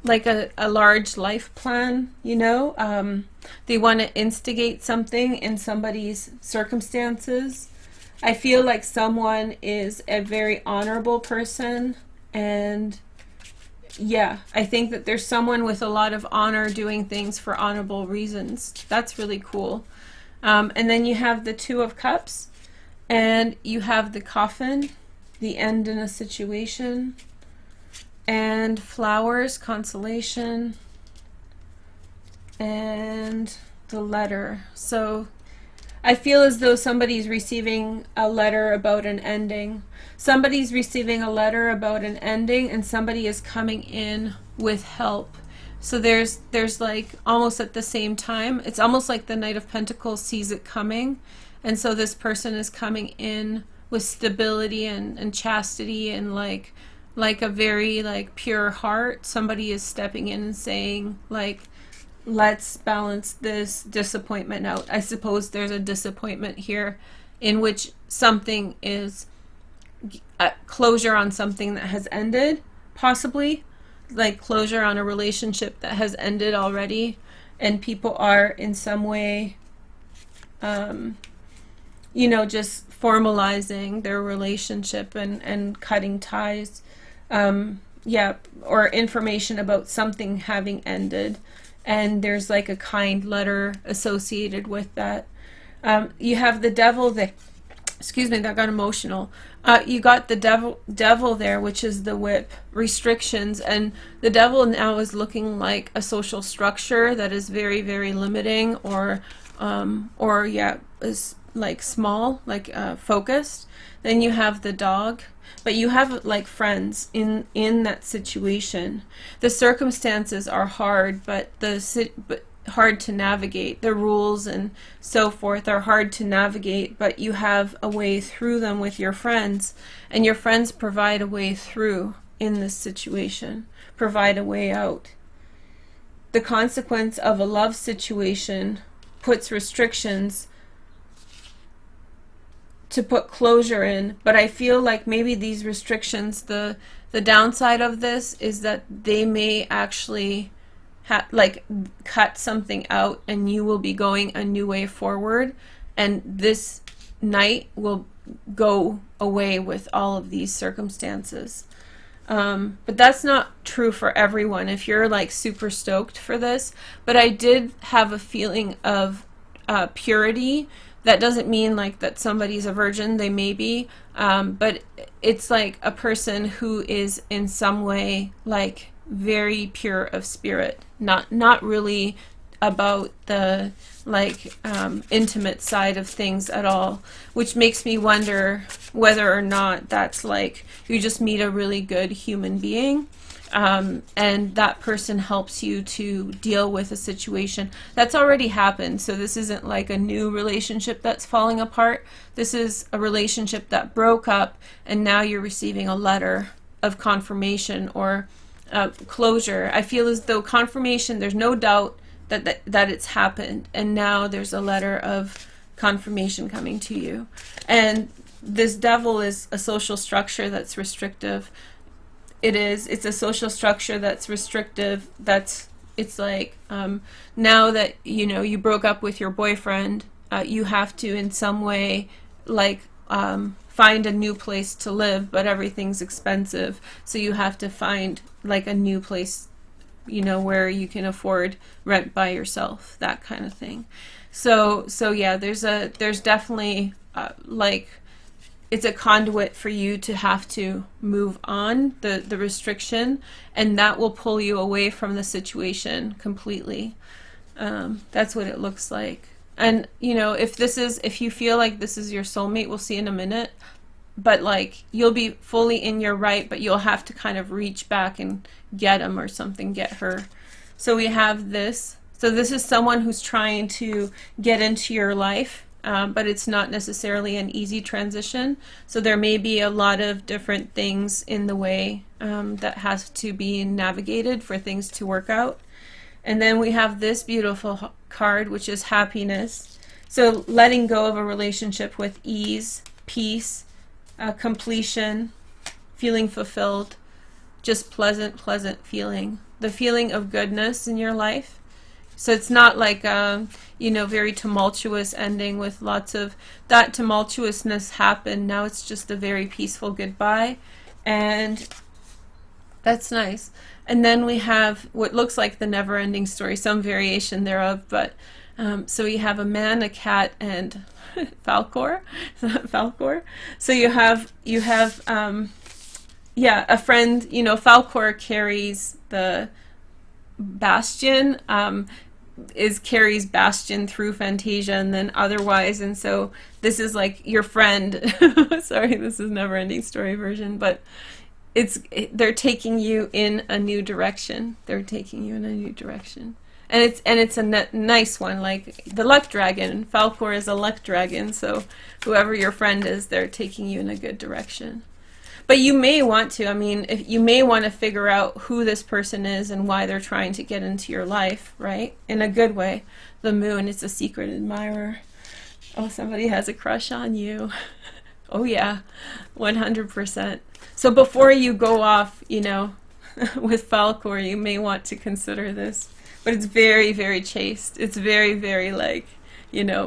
a large life plan, you know. They want to instigate something in somebody's circumstances. I feel like someone is a very honorable person, and yeah, I think that there's someone with a lot of honor doing things for honorable reasons. That's really cool. And then you have the Two of Cups, and you have the coffin, the end in a situation, and flowers, consolation, and the letter. So I feel as though somebody's receiving a letter about an ending. Somebody's receiving a letter about an ending, and somebody is coming in with help. So there's like almost at the same time, it's almost like the Knight of Pentacles sees it coming, and so this person is coming in with stability and chastity and like a very like pure heart. Somebody is stepping in and saying like, let's balance this disappointment out. I suppose there's a disappointment here in which something is closure on something that has ended, possibly like closure on a relationship that has ended already, and people are in some way you know, just formalizing their relationship and cutting ties. Yeah, or information about something having ended, and there's like a kind letter associated with that. You have the devil that, excuse me, that got emotional. You got the devil there, which is the whip, restrictions, and the devil now is looking like a social structure that is very, very limiting, or yeah, is like small, like focused. Then you have the dog, but you have like friends in that situation. The circumstances are hard, but hard to navigate. The rules and so forth are hard to navigate, but you have a way through them with your friends, and your friends provide a way through in this situation, provide a way out. The consequence of a love situation puts restrictions to put closure in, but I feel like maybe these restrictions, the downside of this is that they may actually like cut something out, and you will be going a new way forward, and this night will go away with all of these circumstances. But that's not true for everyone if you're like super stoked for this. But I did have a feeling of purity. That doesn't mean like that somebody's a virgin, they may be, but it's like a person who is in some way like very pure of spirit, not really about the like intimate side of things at all, which makes me wonder whether or not that's like you just meet a really good human being, and that person helps you to deal with a situation that's already happened. So this isn't like a new relationship that's falling apart. This is a relationship that broke up, and now you're receiving a letter of confirmation or closure. I feel as though confirmation, there's no doubt that it's happened, and now there's a letter of confirmation coming to you. And this devil is a social structure that's restrictive. It is. It's a social structure that's restrictive. It's like, now that you broke up with your boyfriend, you have to in some way, like, find a new place to live, but everything's expensive, so you have to find like a new place, where you can afford rent by yourself, that kind of thing. So yeah, there's definitely, like, it's a conduit for you to have to move on the restriction, and that will pull you away from the situation completely. That's what it looks like. And if you feel like this is your soulmate, we'll see in a minute, but like, you'll be fully in your right, but you'll have to kind of reach back and get him or something, get her. So we have this. So this is someone who's trying to get into your life, but it's not necessarily an easy transition. So there may be a lot of different things in the way, that has to be navigated for things to work out. And then we have this beautiful card, which is happiness. So letting go of a relationship with ease, peace, completion, feeling fulfilled, just pleasant feeling. The feeling of goodness in your life. So it's not like very tumultuous ending with lots of that tumultuousness happened. Now it's just a very peaceful goodbye, and that's nice. And then we have what looks like the never-ending story, some variation thereof. But so we have a man, a cat, and Falkor. Falkor. So you have a friend. Falkor carries the Bastion. Carries Bastion through Fantasia and then otherwise, and so this is like your friend. Sorry, this is never-ending story version, but they're taking you in a new direction. They're taking you in a new direction, and it's a nice one, like the luck dragon. Falkor is a luck dragon, so whoever your friend is, they're taking you in a good direction. But you may want to, if you may want to figure out who this person is and why they're trying to get into your life, right? In a good way. The moon is a secret admirer. Oh, somebody has a crush on you. Oh yeah, 100%. So before you go off, with Falkor, you may want to consider this. But it's very, very chaste. It's very, very like,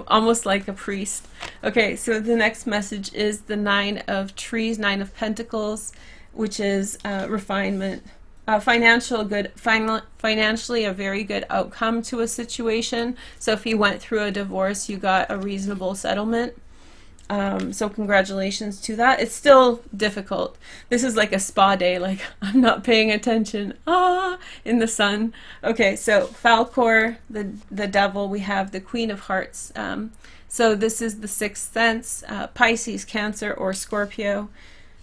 almost like a priest. Okay, so the next message is the Nine of Trees, Nine of Pentacles, which is refinement. Financially a very good outcome to a situation. So if you went through a divorce, you got a reasonable settlement. So congratulations to that. It's still difficult. This is like a spa day, like I'm not paying attention. In the sun. Okay, so Falkor, the devil, we have the Queen of Hearts. So this is the sixth sense, Pisces, Cancer, or Scorpio.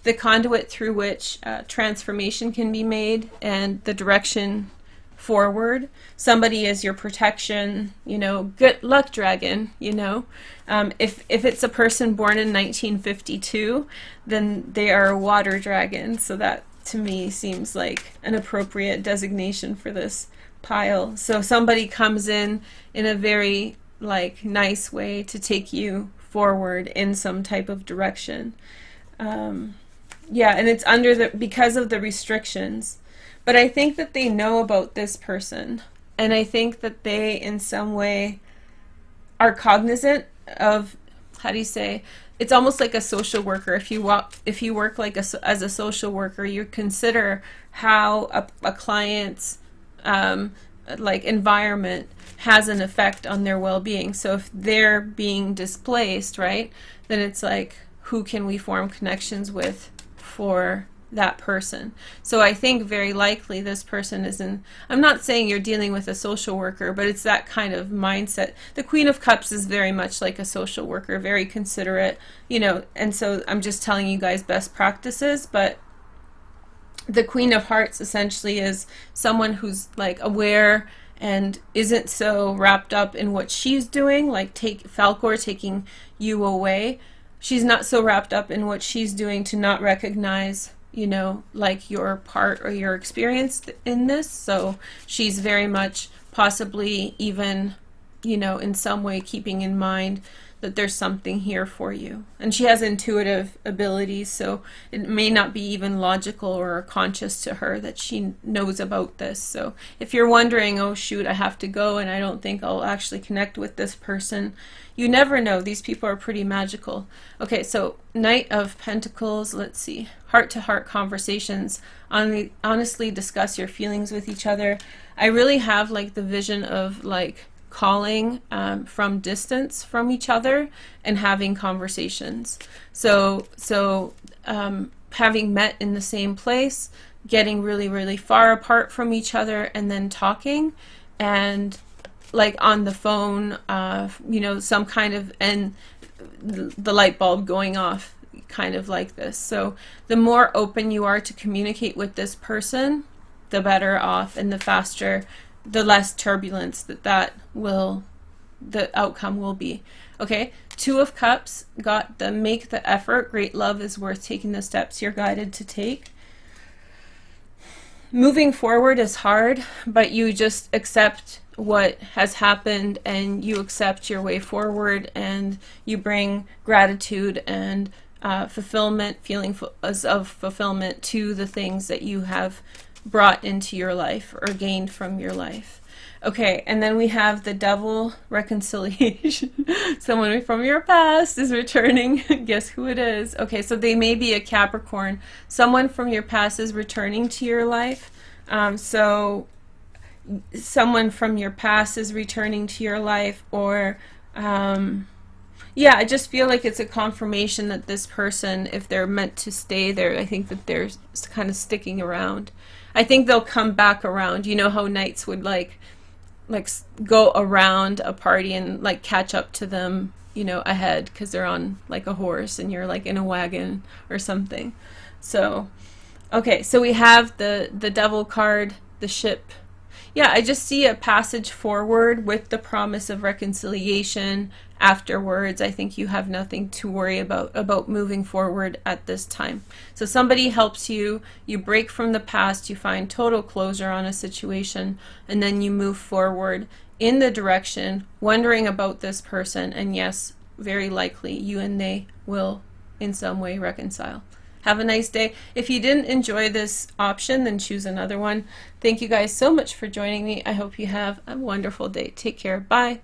The conduit through which transformation can be made and the direction forward. Somebody is your protection, good luck dragon, if it's a person born in 1952, then they are a water dragon. So that to me seems like an appropriate designation for this pile. So somebody comes in a very like nice way to take you forward in some type of direction. Yeah, and it's because of the restrictions. But I think that they know about this person, and I think that they in some way are cognizant of, how do you say, it's almost like a social worker. If you work like as a social worker, you consider how a client's like environment has an effect on their well-being. So if they're being displaced, right, then it's like, who can we form connections with for that person? So I think very likely this person is in, I'm not saying you're dealing with a social worker, but it's that kind of mindset. The Queen of Cups is very much like a social worker, very considerate, and so I'm just telling you guys best practices. But the Queen of Hearts essentially is someone who's like aware and isn't so wrapped up in what she's doing, like Falkor taking you away. She's not so wrapped up in what she's doing to not recognize like your part or your experience in this. So she's very much possibly even, in some way keeping in mind that there's something here for you. And she has intuitive abilities, so it may not be even logical or conscious to her that she knows about this. So if you're wondering, oh shoot, I have to go and I don't think I'll actually connect with this person, you never know. These people are pretty magical. Okay, so Knight of Pentacles, let's see. Heart-to-heart conversations. Honestly discuss your feelings with each other. I really have like the vision of like calling from distance from each other and having conversations. So having met in the same place, getting really, really far apart from each other, and then talking, and like on the phone, you know, some kind of, and the light bulb going off, kind of like this. So the more open you are to communicate with this person, the better off, and the faster, the less turbulence that will, the outcome will be. Okay, Two of Cups got the make the effort. Great love is worth taking the steps you're guided to take. Moving forward is hard, but you just accept what has happened and you accept your way forward, and you bring gratitude and fulfillment, feeling of fulfillment to the things that you have brought into your life or gained from your life. Okay, and then we have the Devil, reconciliation. Someone from your past is returning. Guess who it is? Okay, so they may be a Capricorn. Someone from your past is returning to your life. So someone from your past is returning to your life, or yeah, I just feel like it's a confirmation that this person, if they're meant to stay there, I think that they're kind of sticking around. I think they'll come back around. You know how knights would like go around a party and like catch up to them, you know, ahead, because they're on like a horse and you're like in a wagon or something. So okay, so we have the Devil card, the ship. Yeah, I just see a passage forward with the promise of reconciliation afterwards. I think you have nothing to worry about moving forward at this time. So somebody helps you, you break from the past, you find total closure on a situation, and then you move forward in the direction, wondering about this person, and yes, very likely you and they will in some way reconcile. Have a nice day. If you didn't enjoy this option, then choose another one. Thank you guys so much for joining me. I hope you have a wonderful day. Take care. Bye.